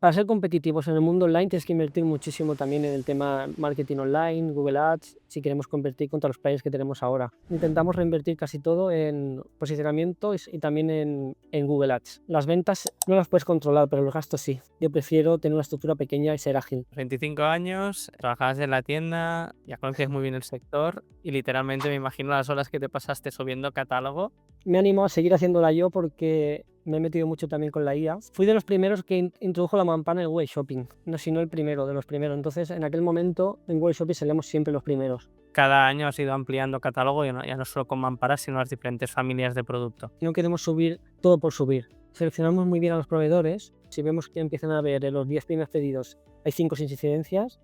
Para ser competitivos en el mundo online tienes que invertir muchísimo también en el tema marketing online, Google Ads, si queremos competir contra los players que tenemos ahora. Intentamos reinvertir casi todo en posicionamiento y también en Google Ads. Las ventas no las puedes controlar, pero los gastos sí. Yo prefiero tener una estructura pequeña y ser ágil. 25 años, trabajabas en la tienda, ya conoces muy bien el sector y literalmente me imagino las horas que te pasaste subiendo catálogo. Me animo a seguir haciéndola yo porque me he metido mucho también con la IA. Fui de los primeros que introdujo la mampara en Google Shopping, no, si no el primero, de los primeros. Entonces, en aquel momento, en Google Shopping salíamos siempre los primeros. Cada año has ido ampliando catálogo ya no solo con mamparas, sino las diferentes familias de producto. No queremos subir todo por subir. Seleccionamos muy bien a los proveedores. Si vemos que empiezan a ver en los 10 primeros pedidos hay 5 incidencias,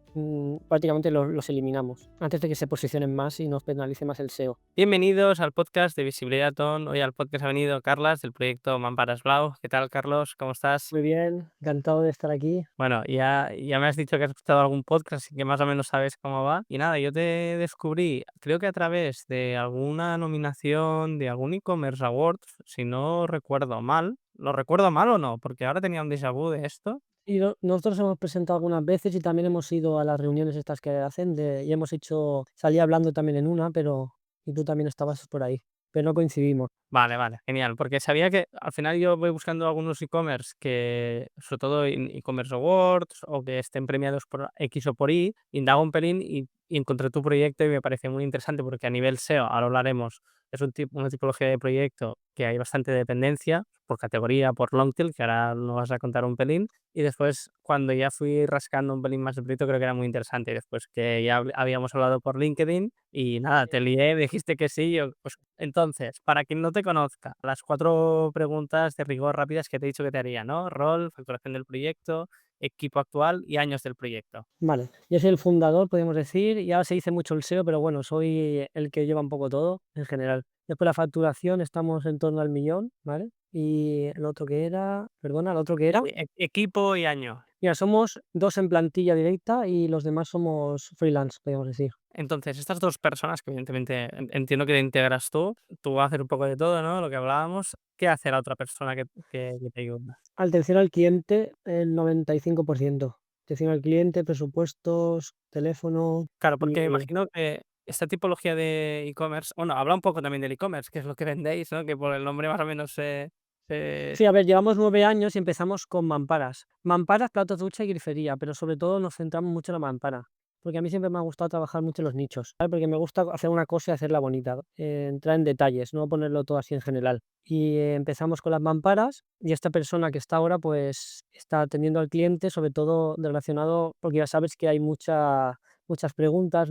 prácticamente los eliminamos antes de que se posicionen más y nos penalice más el SEO. Bienvenidos al podcast de Visibilidad On. Hoy al podcast ha venido Carlas del proyecto Mamparas Blau. ¿Qué tal, Carlos? ¿Cómo estás? Muy bien, encantado de estar aquí. Bueno, ya me has dicho que has escuchado algún podcast, así que más o menos sabes cómo va. Y nada, yo te descubrí, creo que a través de alguna nominación de algún e-commerce awards, si no recuerdo mal. ¿Lo recuerdo mal o no? Porque ahora tenía un déjà vu de esto. Y nosotros hemos presentado algunas veces y también hemos ido a las reuniones estas que hacen y hemos hecho, salí hablando también en una, pero y tú también estabas por ahí, pero no coincidimos. Vale, genial. Porque sabía que al final yo voy buscando algunos e-commerce que, sobre todo en e-commerce awards o que estén premiados por X o por Y, indago un pelín y encontré tu proyecto y me pareció muy interesante porque a nivel SEO, ahora hablaremos, es una tipología de proyecto que hay bastante dependencia por categoría, por long tail, que ahora lo vas a contar un pelín. Y después, cuando ya fui rascando un pelín más de proyecto, creo que era muy interesante. Y después que ya habíamos hablado por LinkedIn y nada, te lié, dijiste que sí. Yo, pues entonces, para quien no te conozca, las 4 preguntas de rigor rápidas que te he dicho que te haría, ¿no? Rol, facturación del proyecto, equipo actual y años del proyecto. Vale, yo soy el fundador, podemos decir, y ahora se dice mucho el SEO, pero bueno, soy el que lleva un poco todo en general. Después la facturación estamos en torno al millón, ¿vale? Y el otro que era, perdona, el otro que era, Equipo y año. mira, somos 2 en plantilla directa y los demás somos freelance, podemos decir. Entonces, estas 2 personas que evidentemente entiendo que te integras tú vas a hacer un poco de todo, ¿no? Lo que hablábamos. ¿Qué hace la otra persona que te ayuda? Atención al cliente, el 95%. Atención al cliente, presupuestos, teléfono Claro, porque me y imagino que esta tipología de e-commerce, bueno, habla un poco también del e-commerce, que es lo que vendéis, ¿no? Que por el nombre más o menos se sí, a ver, llevamos 9 años y empezamos con mamparas. Mamparas, platos, ducha y grifería, pero sobre todo nos centramos mucho en la mampara, porque a mí siempre me ha gustado trabajar mucho en los nichos, ¿vale? Porque me gusta hacer una cosa y hacerla bonita, entrar en detalles, no ponerlo todo así en general. Y empezamos con las mamparas y esta persona que está ahora, pues, está atendiendo al cliente, sobre todo relacionado, porque ya sabes que hay muchas preguntas,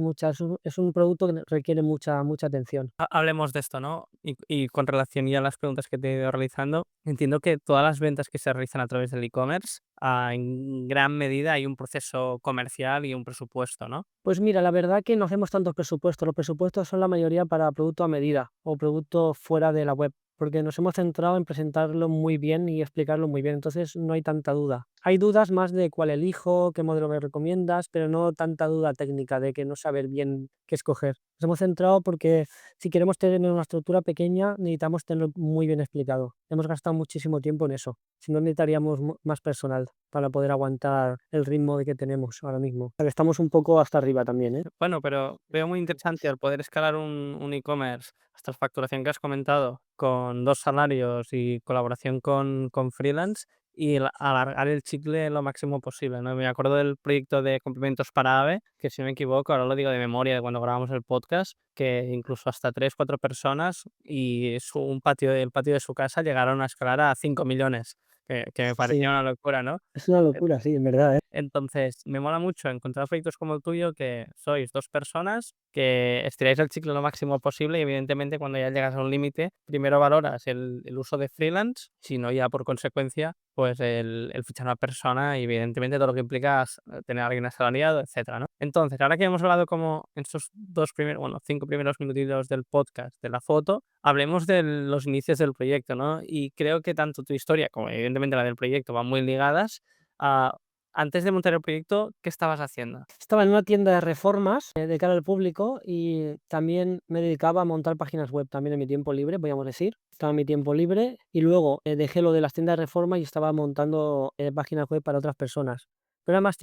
es un producto que requiere mucha atención. Hablemos de esto, ¿no? Y con relación ya a las preguntas que te he ido realizando, entiendo que todas las ventas que se realizan a través del e-commerce, en gran medida hay un proceso comercial y un presupuesto, ¿no? Pues mira, la verdad que no hacemos tantos presupuestos. Los presupuestos son la mayoría para producto a medida o producto fuera de la web, porque nos hemos centrado en presentarlo muy bien y explicarlo muy bien. Entonces no hay tanta duda. Hay dudas más de cuál elijo, qué modelo me recomiendas, pero no tanta duda técnica de que no saber bien qué escoger. Nos hemos centrado porque si queremos tener una estructura pequeña, necesitamos tenerlo muy bien explicado. Hemos gastado muchísimo tiempo en eso. Si no, necesitaríamos más personal para poder aguantar el ritmo de que tenemos ahora mismo. O sea, que estamos un poco hasta arriba también, ¿eh? Bueno, pero veo muy interesante al poder escalar un e-commerce hasta la facturación que has comentado con 2 salarios y colaboración con freelance y alargar el chicle lo máximo posible, ¿no? Me acuerdo del proyecto de complementos para AVE, que si no me equivoco, ahora lo digo de memoria de cuando grabamos el podcast, que incluso hasta 3 4 personas y el patio de su casa llegaron a escalar a 5 millones, que me parecía Sí, una locura, ¿no? es una locura, sí, en verdad, ¿eh? Entonces, me mola mucho encontrar proyectos como el tuyo, que sois 2 personas que estiráis el ciclo lo máximo posible y evidentemente cuando ya llegas a un límite, primero valoras el uso de freelance, si no ya por consecuencia, pues el fichar a una persona y evidentemente todo lo que implica tener a alguien asalariado, etcétera, ¿no? Entonces, ahora que hemos hablado como en estos 2 primeros, bueno, 5 primeros minutitos del podcast de la foto, hablemos de los inicios del proyecto, ¿no? Y creo que tanto tu historia como evidentemente la del proyecto van muy ligadas a Antes de montar el proyecto, ¿qué estabas haciendo? Estaba en una tienda de reformas, de cara al público, y también me dedicaba a montar páginas web también en mi tiempo libre, podríamos decir. Estaba en mi tiempo libre y luego, dejé lo de las tiendas de reforma y estaba montando, páginas web para otras personas. Pero eran más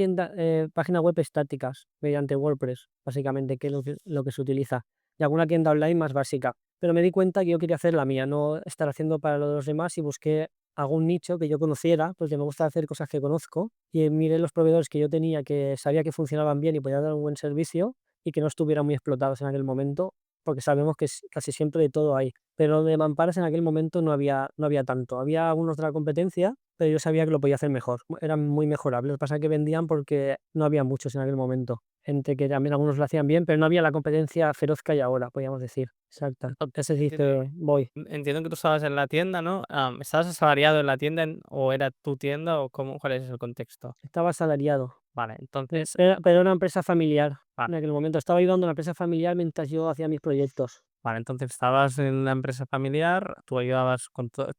páginas web estáticas, mediante WordPress, básicamente, que es lo que se utiliza, y alguna tienda online más básica. Pero me di cuenta que yo quería hacer la mía, no estar haciendo para lo de los demás, y busqué algún nicho que yo conociera, porque me gusta hacer cosas que conozco, y miré los proveedores que yo tenía, que sabía que funcionaban bien y podían dar un buen servicio y que no estuvieran muy explotados en aquel momento, porque sabemos que casi siempre de todo hay. Pero de mamparas en aquel momento no había tanto. Había algunos de la competencia, pero yo sabía que lo podía hacer mejor. Eran muy mejorables. Lo que pasa es que vendían porque no había muchos en aquel momento. Gente que también algunos lo hacían bien, pero no había la competencia feroz que hay ahora, podríamos decir. Exacto. Entonces, Ese dice, voy. entiendo que tú estabas en la tienda, ¿no? ¿Estabas asalariado en la tienda o era tu tienda o cuál es el contexto? Estaba asalariado. Vale, entonces, Pero era una empresa familiar. vale, En aquel momento estaba ayudando a una empresa familiar mientras yo hacía mis proyectos. vale, entonces estabas en una empresa familiar, tú ayudabas con todo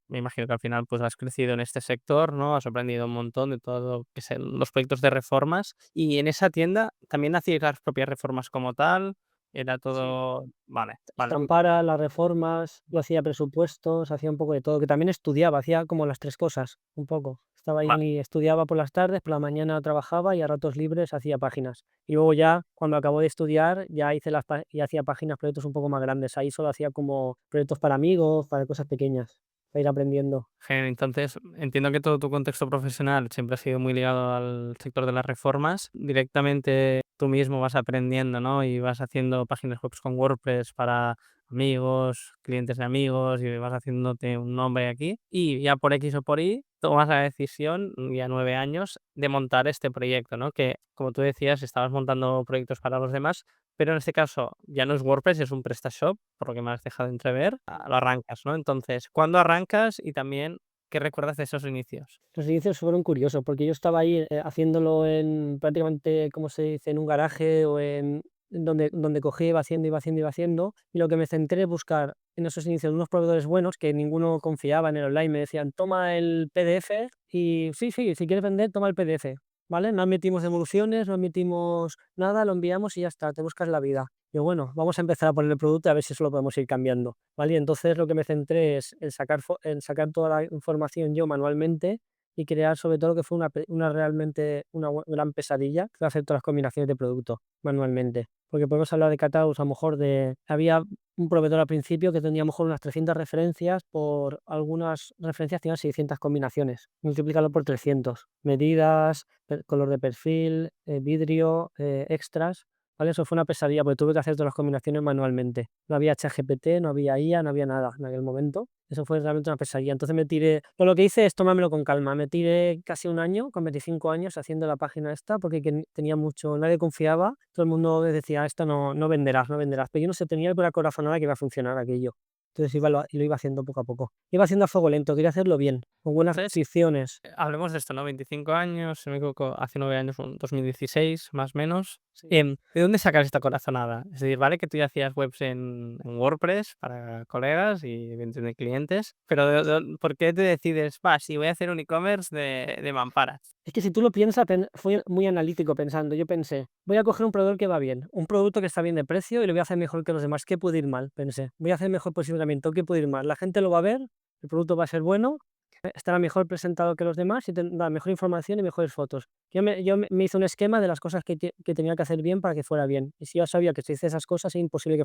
me imagino que al final pues has crecido en este sector, ¿no? Has aprendido un montón de todo lo que son los proyectos de reformas y en esa tienda también hacías las propias reformas como tal, era Sí. todo, vale, vale. Estampara, las reformas, yo hacía presupuestos, hacía un poco de todo, que también estudiaba, hacía como las 3 cosas, un poco. Estaba ahí y estudiaba por las tardes, por la mañana trabajaba y a ratos libres hacía páginas. Y luego ya, cuando acabó de estudiar, ya hacía páginas, proyectos un poco más grandes. Ahí solo hacía como proyectos para amigos, para cosas pequeñas, para ir aprendiendo. Genial, entonces, entiendo que todo tu contexto profesional siempre ha sido muy ligado al sector de las reformas. Directamente tú mismo vas aprendiendo, ¿no? Y vas haciendo páginas web con WordPress para amigos, clientes de amigos, y vas haciéndote un nombre aquí. Y ya por X o por Y, tomas la decisión, ya 9 años, de montar este proyecto, ¿no? Que, como tú decías, estabas montando proyectos para los demás, pero en este caso ya no es WordPress, es un PrestaShop, por lo que me has dejado entrever, lo arrancas, ¿no? Entonces, ¿cuándo arrancas? Y también, ¿qué recuerdas de esos inicios? Los inicios fueron curiosos, porque yo estaba ahí, haciéndolo en prácticamente, ¿cómo se dice?, en un garaje o en donde cogí, iba haciendo, iba haciendo, iba haciendo, y lo que me centré es buscar en esos inicios unos proveedores buenos que ninguno confiaba en el online. Me decían: "Toma el PDF y sí, sí, si quieres vender, toma el PDF", ¿vale? No admitimos devoluciones, no admitimos nada, lo enviamos y ya está, te buscas la vida. Yo, bueno, vamos a empezar a poner el producto y a ver si eso lo podemos ir cambiando, ¿vale? Y entonces lo que me centré es en sacar toda la información yo manualmente y crear sobre todo lo que fue una realmente una gran pesadilla, que fue hacer todas las combinaciones de producto manualmente. Porque podemos hablar de catálogos, a lo mejor había un proveedor al principio que tenía a lo mejor unas 300 referencias, por algunas referencias tenían 600 combinaciones. Multiplícalo por 300. Medidas, color de perfil, vidrio, extras. ¿Vale? Eso fue una pesadilla, porque tuve que hacer todas las combinaciones manualmente. No había ChatGPT, no había IA, no había nada en aquel momento. Eso fue realmente una pesadilla. Entonces lo que hice es tomármelo con calma. Me tiré casi un año, con 25 años, haciendo la página esta, porque tenía mucho, nadie confiaba. Todo el mundo decía: "Ah, esta no venderás, no venderás". Pero yo no sé, tenía alguna corazonada que iba a funcionar aquello. Entonces lo iba haciendo poco a poco. Iba haciendo a fuego lento, quería hacerlo bien, con buenas Entonces, restricciones. hablemos de esto, ¿no? 25 años, si no me equivoco, hace 9 años, un 2016, más o menos. Sí. ¿De dónde sacas esta corazonada? Es decir, vale que tú ya hacías webs en WordPress para colegas y eventos de clientes, pero ¿por qué te decides, va, sí, voy a hacer un e-commerce de mamparas? Es que si tú lo piensas, fui muy analítico pensando. Yo pensé: "Voy a coger un proveedor que va bien, un producto que está bien de precio y lo voy a hacer mejor que los demás. ¿Qué puede ir mal?", pensé. "Voy a hacer mejor posicionamiento, ¿qué puede ir mal? La gente lo va a ver, el producto va a ser bueno, estará mejor presentado que los demás y tendrá mejor información y mejores fotos". Yo me hice un esquema de las cosas que tenía que hacer bien para que fuera bien. Y si yo sabía que si hice esas cosas, es imposible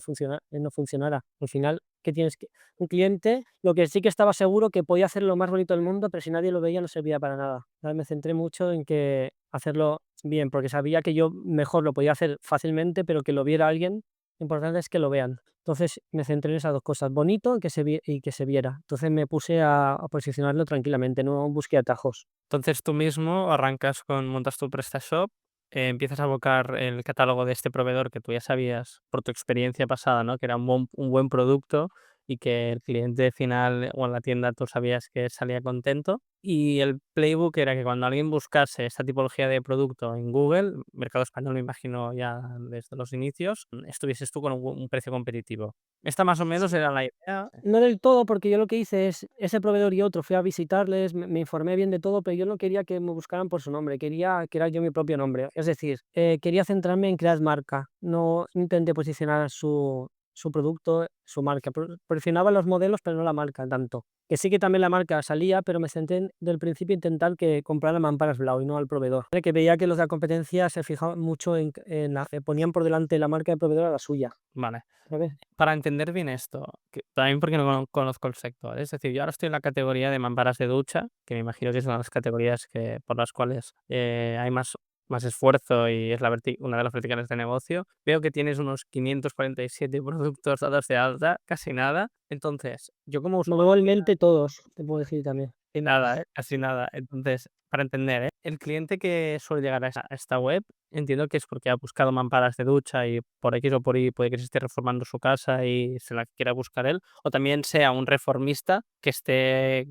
no funcionara. Al final, ¿qué tienes que un cliente, lo que sí que estaba seguro, que podía hacer lo más bonito del mundo, pero si nadie lo veía no servía para nada. ¿Sabes? Me centré mucho en que hacerlo bien, porque sabía que yo mejor lo podía hacer fácilmente, pero que lo viera alguien, lo importante es que lo vean. Entonces me centré en esas 2 cosas: bonito y que se viera. Entonces me puse a posicionarlo tranquilamente, no busqué atajos. Entonces tú mismo montas tu PrestaShop, empiezas a abocar el catálogo de este proveedor que tú ya sabías por tu experiencia pasada, ¿no? Que era un buen producto y que el cliente final o en la tienda tú sabías que salía contento. Y el playbook era que cuando alguien buscase esta tipología de producto en Google, mercado español me imagino ya desde los inicios, estuvieses tú con un precio competitivo. Esta más o menos era la idea. No del todo, porque yo lo que hice es, ese proveedor y otro, fui a visitarles, me informé bien de todo, pero yo no quería que me buscaran por su nombre, quería crear yo mi propio nombre. Es decir, quería centrarme en crear marca, no intenté posicionar su producto, su marca. Posicionaba los modelos, pero no la marca tanto. Que sí que también la marca salía, pero me centré del principio en intentar que compraran mamparas Blau y no al proveedor. Que veía que los de la competencia se fijaban mucho ponían por delante la marca del proveedor a la suya. Vale. ¿Sabes? Para entender bien esto, que también porque no conozco el sector, es decir, yo ahora estoy en la categoría de mamparas de ducha, que me imagino que es una de las categorías por las cuales hay más esfuerzo y es una de las verticales de negocio. Veo que tienes unos 547 productos dados de alta, casi nada. Entonces, yo como usuario Normalmente todos, te puedo decir también. y nada, casi nada. Entonces, para entender, el cliente que suele llegar a esta web, entiendo que es porque ha buscado mamparas de ducha y por X o por Y puede que se esté reformando su casa y se la quiera buscar él, o también sea un reformista que esté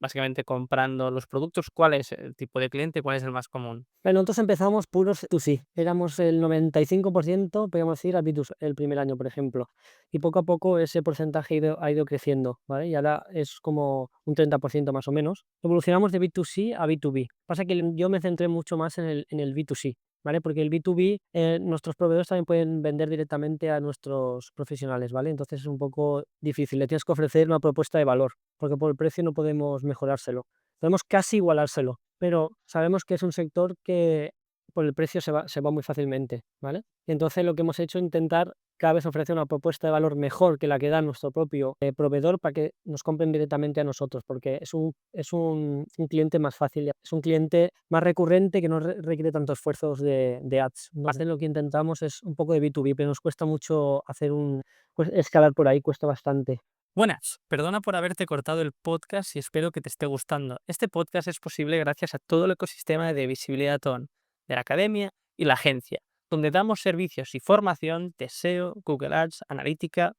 básicamente comprando los productos. ¿Cuál es el tipo de cliente? ¿Cuál es el más común? Bueno, nosotros empezamos puros B2C, éramos el 95%, podríamos decir, al B2C el primer año, por ejemplo, y poco a poco ese porcentaje ha ido creciendo, ¿vale? Y ahora es como un 30% más o menos. Evolucionamos de B2C a B2B. Pasa que yo me centré mucho más en el B2C, ¿vale? Porque el B2B, nuestros proveedores también pueden vender directamente a nuestros profesionales, ¿vale? Entonces es un poco difícil, le tienes que ofrecer una propuesta de valor, porque por el precio no podemos mejorárselo. Podemos casi igualárselo, pero sabemos que es un sector que por el precio se va muy fácilmente, ¿vale? Entonces lo que hemos hecho es intentar cada vez ofrecer una propuesta de valor mejor que la que da nuestro propio proveedor para que nos compren directamente a nosotros, porque es un cliente más fácil, es un cliente más recurrente que no requiere tantos esfuerzos de ads. Entonces lo que intentamos es un poco de B2B, pero nos cuesta mucho pues, escalar por ahí, cuesta bastante. Buenas, perdona por haberte cortado el podcast y espero que te esté gustando. Este podcast es posible gracias a todo el ecosistema de Visibilidad On, de la academia y la agencia, donde damos servicios y formación de SEO, Google Ads, analítica,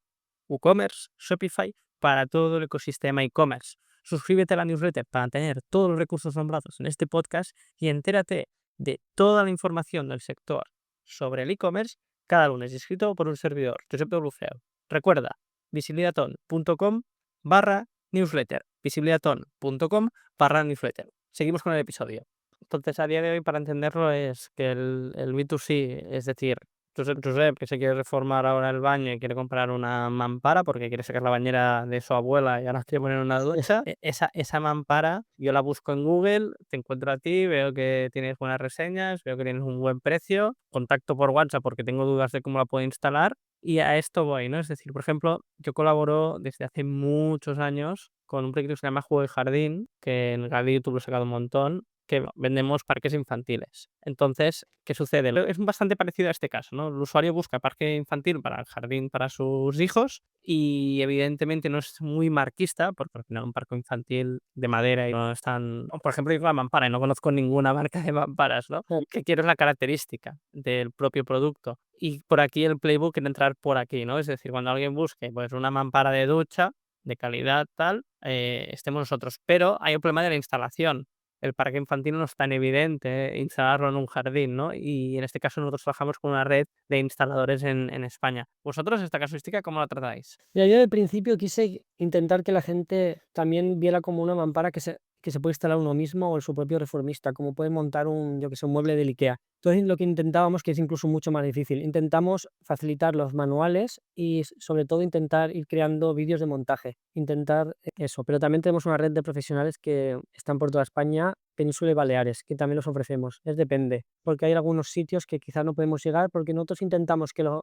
WooCommerce, Shopify para todo el ecosistema e-commerce. Suscríbete a la newsletter para tener todos los recursos nombrados en este podcast y entérate de toda la información del sector sobre el e-commerce cada lunes, escrito por un servidor, Josep de Olufeu. Recuerda, visibilidaton.com/newsletter. Visibilidaton.com/newsletter. Seguimos con el episodio. Entonces, a día de hoy, para entenderlo, es que el B2C, es decir, Josep, que se quiere reformar ahora el baño y quiere comprar una mampara porque quiere sacar la bañera de su abuela y ahora quiere poner una ducha. Esa mampara, yo la busco en Google, te encuentro a ti, veo que tienes buenas reseñas, veo que tienes un buen precio, contacto por WhatsApp porque tengo dudas de cómo la puedo instalar. Y a esto voy, ¿no? Es decir, por ejemplo, yo colaboro desde hace muchos años con un proyecto que se llama Juego de Jardín, que en el canal de YouTube lo he sacado un montón, que vendemos parques infantiles. Entonces, ¿qué sucede? Es bastante parecido a este caso, ¿no? El usuario busca parque infantil para el jardín para sus hijos y evidentemente no es muy marquista, porque al final un parque infantil de madera y no es tan... Por ejemplo, yo con la mampara y no conozco ninguna marca de mamparas, ¿no? Que quiero es la característica del propio producto. Y por aquí el playbook quiere entrar por aquí, ¿no? Es decir, cuando alguien busque pues una mampara de ducha de calidad tal, estemos nosotros. Pero hay el problema de la instalación. El parque infantil no es tan evidente instalarlo en un jardín, ¿no? Y en este caso nosotros trabajamos con una red de instaladores en España. ¿Vosotros esta casuística cómo la tratáis? Mira, yo al principio quise intentar que la gente también viera como una mampara que se puede instalar uno mismo o el su propio reformista, como puede montar yo que sé, un mueble del IKEA. Entonces lo que intentábamos, que es incluso mucho más difícil, intentamos facilitar los manuales y sobre todo intentar ir creando vídeos de montaje, intentar eso. Pero también tenemos una red de profesionales que están por toda España, Península y Baleares, que también los ofrecemos. Depende, porque hay algunos sitios que quizás no podemos llegar porque nosotros intentamos o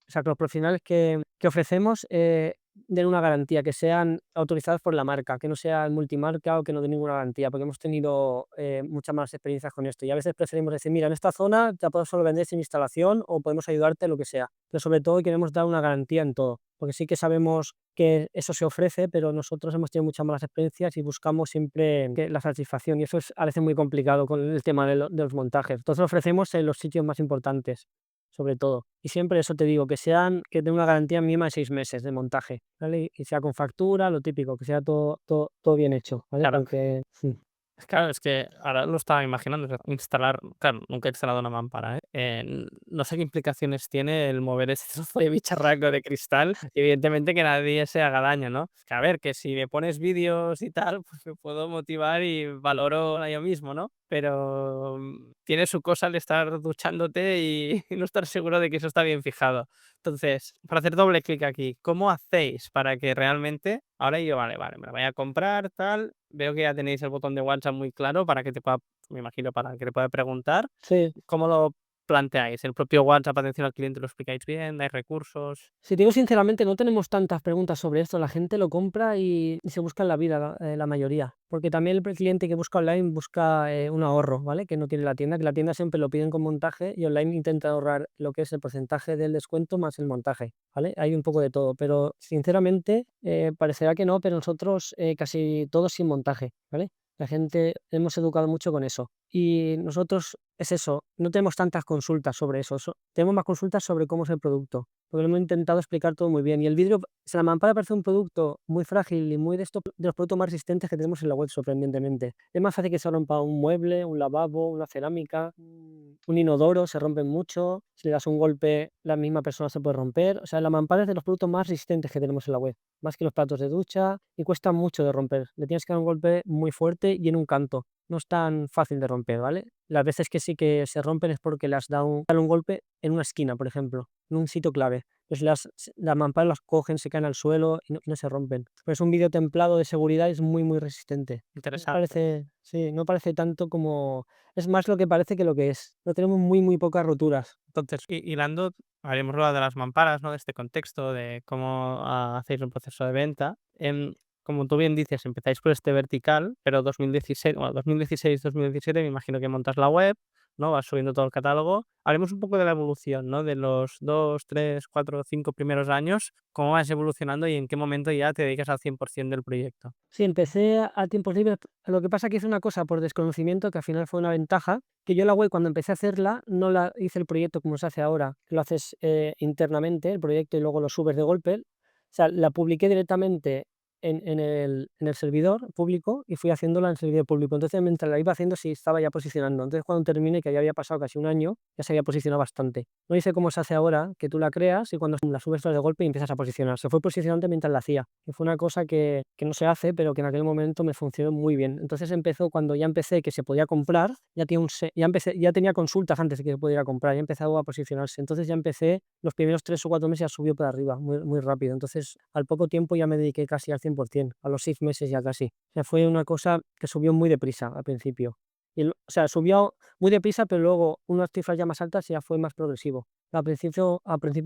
sea, que los profesionales que ofrecemos den una garantía, que sean autorizados por la marca, que no sean multimarca o que no den ninguna garantía, porque hemos tenido muchas malas experiencias con esto. Y a veces preferimos decir, mira, en esta zona te podemos solo vender sin instalación o podemos ayudarte lo que sea. Pero sobre todo queremos dar una garantía en todo, porque sí que sabemos que eso se ofrece, pero nosotros hemos tenido muchas malas experiencias y buscamos siempre la satisfacción. Y eso es a veces muy complicado con el tema de los montajes. Entonces lo ofrecemos en los sitios más importantes. O sobre todo. Y siempre eso te digo, que tenga una garantía mínima de 6 meses de montaje, ¿vale? Y sea con factura, lo típico, que sea todo bien hecho, ¿vale? Claro. Porque Claro, es que ahora lo estaba imaginando, o sea, instalar, claro, nunca he instalado una mampara, ¿eh? No sé qué implicaciones tiene el mover ese trozo de bicharraco de cristal, y evidentemente que nadie se haga daño, ¿no? Que a ver, que si me pones vídeos y tal, pues me puedo motivar y valoro a yo mismo, ¿no? Pero tiene su cosa el estar duchándote y y no estar seguro de que eso está bien fijado. Entonces, para hacer doble clic aquí, ¿cómo hacéis para que realmente ahora yo, vale, me la voy a comprar, tal, veo que ya tenéis el botón de WhatsApp muy claro para que te pueda, me imagino, para que le pueda preguntar, sí. ¿cómo lo planteáis? ¿El propio WhatsApp atención al cliente lo explicáis bien? ¿Dais recursos? Si te digo sinceramente, no tenemos tantas preguntas sobre esto. La gente lo compra y se busca en la vida, la mayoría. Porque también el cliente que busca online busca un ahorro, ¿vale? Que no tiene la tienda, que la tienda siempre lo piden con montaje y online intenta ahorrar lo que es el porcentaje del descuento más el montaje, ¿vale? Hay un poco de todo, pero sinceramente parecerá que no, pero nosotros casi todos sin montaje, ¿vale? La gente hemos educado mucho con eso. Y nosotros es eso, no tenemos tantas consultas sobre eso, tenemos más consultas sobre cómo es el producto, porque lo hemos intentado explicar todo muy bien. Y el vidrio, o sea, la mampara parece un producto muy frágil y muy de los productos más resistentes que tenemos en la web, sorprendentemente. Es más fácil que se rompa un mueble, un lavabo, una cerámica, un inodoro, se rompen mucho. Si le das un golpe, la misma persona se puede romper. O sea, la mampara es de los productos más resistentes que tenemos en la web, más que los platos de ducha, y cuesta mucho de romper. Le tienes que dar un golpe muy fuerte y en un canto. No es tan fácil de romper, ¿vale? Las veces que sí que se rompen es porque le has dado un golpe en una esquina, por ejemplo, en un sitio clave. Pues las mamparas las cogen, se caen al suelo y no se rompen. Pues un vídeo templado de seguridad es muy, muy resistente. No Interesante. parece, sí, no parece tanto como... Es más lo que parece que lo que es. No tenemos muy, muy pocas roturas. Entonces, hilando, habíamos hablado de las mamparas, ¿no? De este contexto, de cómo hacéis un proceso de venta. Como tú bien dices, empezáis por este vertical, pero 2016, bueno, 2016, 2017, me imagino que montas la web, ¿no? Vas subiendo todo el catálogo. Hablemos un poco de la evolución, ¿no? De los 2, 3, 4, 5 primeros años, cómo vas evolucionando y en qué momento ya te dedicas al 100% del proyecto. Sí, empecé a tiempos libres. Lo que pasa que hice una cosa por desconocimiento que al final fue una ventaja, que yo la web cuando empecé a hacerla no la hice el proyecto como se hace ahora, que lo haces internamente, el proyecto, y luego lo subes de golpe. O sea, la publiqué directamente en el servidor público y fui haciéndola en el servidor público. Entonces, mientras la iba haciendo, sí estaba ya posicionando. Entonces, cuando terminé, que ya había pasado casi un año, ya se había posicionado bastante. No hice como se hace ahora, que tú la creas y cuando la subes de golpe y empiezas a posicionar. Se fue posicionando mientras la hacía, que fue una cosa que no se hace, pero que en aquel momento me funcionó muy bien. Entonces empezó cuando ya empecé que se podía comprar, ya tenía consultas antes de que se pudiera comprar, ya empezó a posicionarse. Entonces ya empecé, los primeros 3 o 4 meses ya subió para arriba, muy, muy rápido. Entonces al poco tiempo ya me dediqué casi al 100%, a los 6 meses ya casi. O sea, fue una cosa que subió muy deprisa al principio. O sea, subió muy deprisa, pero luego unas cifras ya más altas ya fue más progresivo. Al principio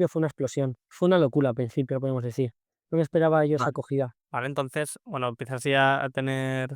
fue una explosión. Fue una locura al principio, podemos decir. No me esperaba yo esa acogida. Vale, entonces, bueno, empiezas ya a tener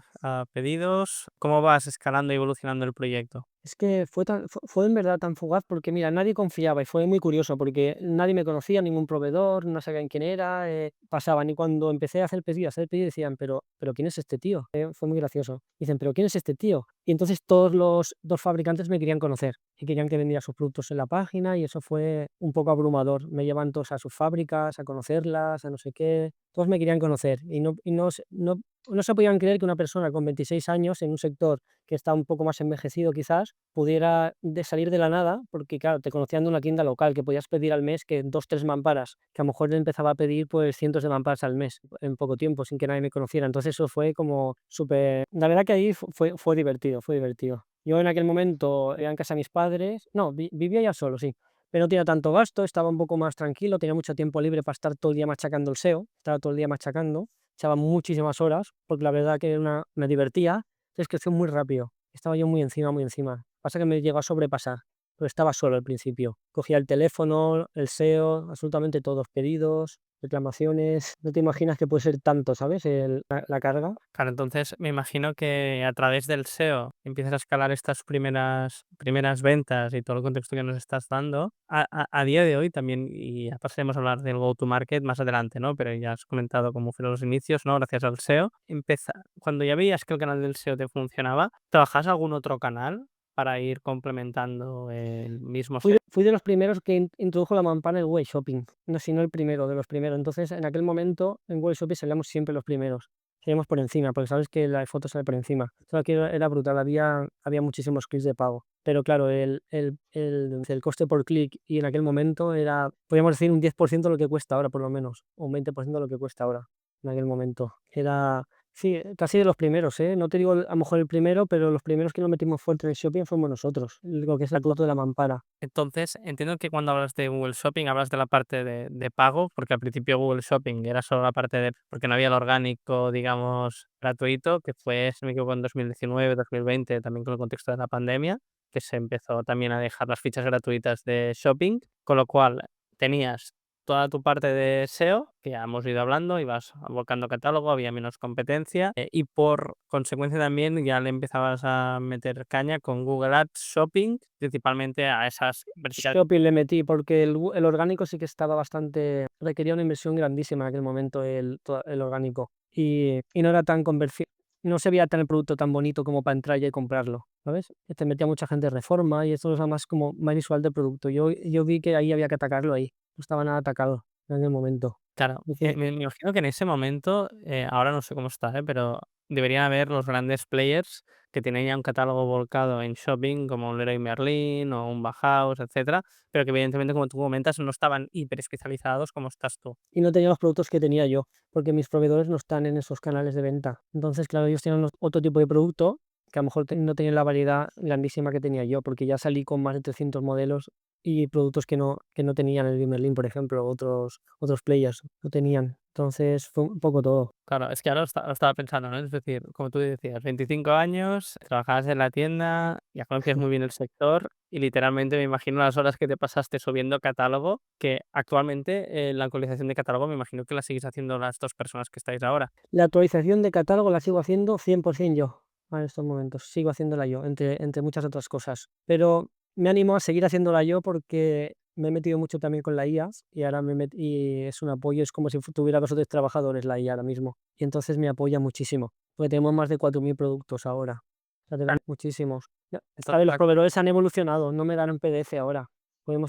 pedidos. ¿Cómo vas escalando y evolucionando el proyecto? Es que fue en verdad tan fugaz porque, mira, nadie confiaba y fue muy curioso porque nadie me conocía, ningún proveedor, no sabían quién era, pasaban y cuando empecé a hacer pedido decían, pero ¿quién es este tío? Fue muy gracioso. Dicen, pero ¿quién es este tío? Y entonces todos los dos fabricantes me querían conocer y querían que vendiera sus productos en la página y eso fue un poco abrumador. Me llevan todos a sus fábricas, a conocerlas, a no sé qué. Todos me querían conocer y no se podían creer que una persona con 26 años en un sector que está un poco más envejecido quizás, pudiera salir de la nada, porque claro, te conocían de una tienda local que podías pedir al mes que 2 3 mamparas, que a lo mejor le empezaba a pedir pues cientos de mamparas al mes en poco tiempo, sin que nadie me conociera. Entonces eso fue como súper... La verdad que ahí fue divertido, fue divertido. Yo en aquel momento era en casa de mis padres, no, vivía ya solo, sí, pero no tenía tanto gasto, estaba un poco más tranquilo, tenía mucho tiempo libre para estar todo el día machacando el SEO, estaba todo el día machacando, echaba muchísimas horas, porque la verdad que me divertía. Entonces creció muy rápido. Estaba yo muy encima, muy encima. Pasa que me llegó a sobrepasar, pero estaba solo al principio. Cogía el teléfono, el SEO, absolutamente todos, pedidos, reclamaciones. No te imaginas que puede ser tanto, ¿sabes? La carga. Claro, entonces me imagino que a través del SEO empiezas a escalar estas primeras ventas y todo el contexto que nos estás dando. A día de hoy también, y ya pasaremos a hablar del go-to-market más adelante, ¿no? Pero ya has comentado cómo fueron los inicios, ¿no? Gracias al SEO. Cuando ya veías que el canal del SEO te funcionaba, ¿trabajabas algún otro canal? para ir complementando el mismo Fui SEO. fui de los primeros que introdujo la mampara en Google Shopping. No, si no el primero, de los primeros. Entonces, en aquel momento, en Google Shopping salíamos siempre los primeros. Salíamos por encima, porque sabes que la foto sale por encima. O sea, que era brutal, había muchísimos clics de pago. Pero claro, el coste por clic y en aquel momento era, podríamos decir, un 10% de lo que cuesta ahora, por lo menos, o un 20% de lo que cuesta ahora, en aquel momento. Era sí, casi de los primeros, ¿eh? No te digo a lo mejor el primero, pero los primeros que nos metimos fuerte en el shopping fuimos nosotros, lo que es la foto de la mampara. Entonces, entiendo que cuando hablas de Google Shopping, hablas de la parte de pago, porque al principio Google Shopping era solo la parte de porque no había el orgánico, digamos, gratuito, que fue, si no me equivoco, en 2019, 2020, también con el contexto de la pandemia, que se empezó también a dejar las fichas gratuitas de shopping, con lo cual tenías toda tu parte de SEO, que ya hemos ido hablando, ibas volcando catálogo, había menos competencia, y por consecuencia también ya le empezabas a meter caña con Google Ads Shopping, principalmente a esas verticales. Shopping le metí porque el orgánico sí que estaba bastante, requería una inversión grandísima en aquel momento el orgánico y no era tan no se veía tan el producto tan bonito como para entrar ya y comprarlo, ¿sabes? Te metía mucha gente de reforma y esto es más como más visual del producto. Yo vi que ahí había que atacarlo ahí, no estaba nada atacado en el momento. Claro, Entonces, me imagino que en ese momento, ahora no sé cómo está, pero deberían haber los grandes players que tienen ya un catálogo volcado en shopping, como un Leroy Merlin o un Bauhaus, etcétera, pero que evidentemente, como tú comentas, no estaban hiper especializados como estás tú. y no tenía los productos que tenía yo, porque mis proveedores no están en esos canales de venta. Entonces, claro, ellos tienen otro tipo de producto que a lo mejor no tenían la variedad grandísima que tenía yo, porque ya salí con más de 300 modelos y productos que no tenían el Merlin, por ejemplo, otros players no tenían. Entonces, fue un poco todo. Claro, es que ahora lo estaba pensando, ¿no? Es decir, como tú decías, 25 años, trabajabas en la tienda, ya conocías muy bien el sector y literalmente me imagino las horas que te pasaste subiendo catálogo, que actualmente la actualización de catálogo me imagino que la seguís haciendo las 2 personas que estáis ahora. La actualización de catálogo la sigo haciendo 100% yo, en estos momentos. Sigo haciéndola yo, entre muchas otras cosas. Pero me animo a seguir haciéndola yo porque me he metido mucho también con la IA y ahora y es un apoyo, es como si tuviera 2 o 3 trabajadores la IA ahora mismo. Y entonces me apoya muchísimo, porque tenemos más de 4.000 productos ahora. O sea, tenemos muchísimos. Ya, a Entonces, ver, los proveedores han evolucionado, no me dan en PDF ahora.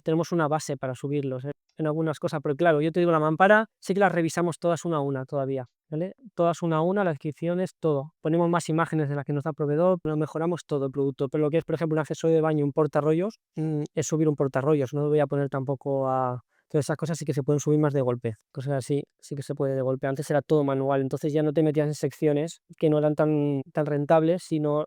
Tenemos una base para subirlos, en algunas cosas, pero claro, yo te digo, la mampara sí que las revisamos todas una a una todavía, ¿vale? Todas una a una, las descripciones, todo. Ponemos más imágenes de las que nos da el proveedor, pero mejoramos todo el producto. Pero lo que es, por ejemplo, un accesorio de baño, un portarrollos, es subir un portarrollos, no lo voy a poner tampoco a... Todas esas cosas sí que se pueden subir más de golpe, cosas así, sí que se puede de golpe. Antes era todo manual, entonces ya no te metías en secciones que no eran tan rentables, sino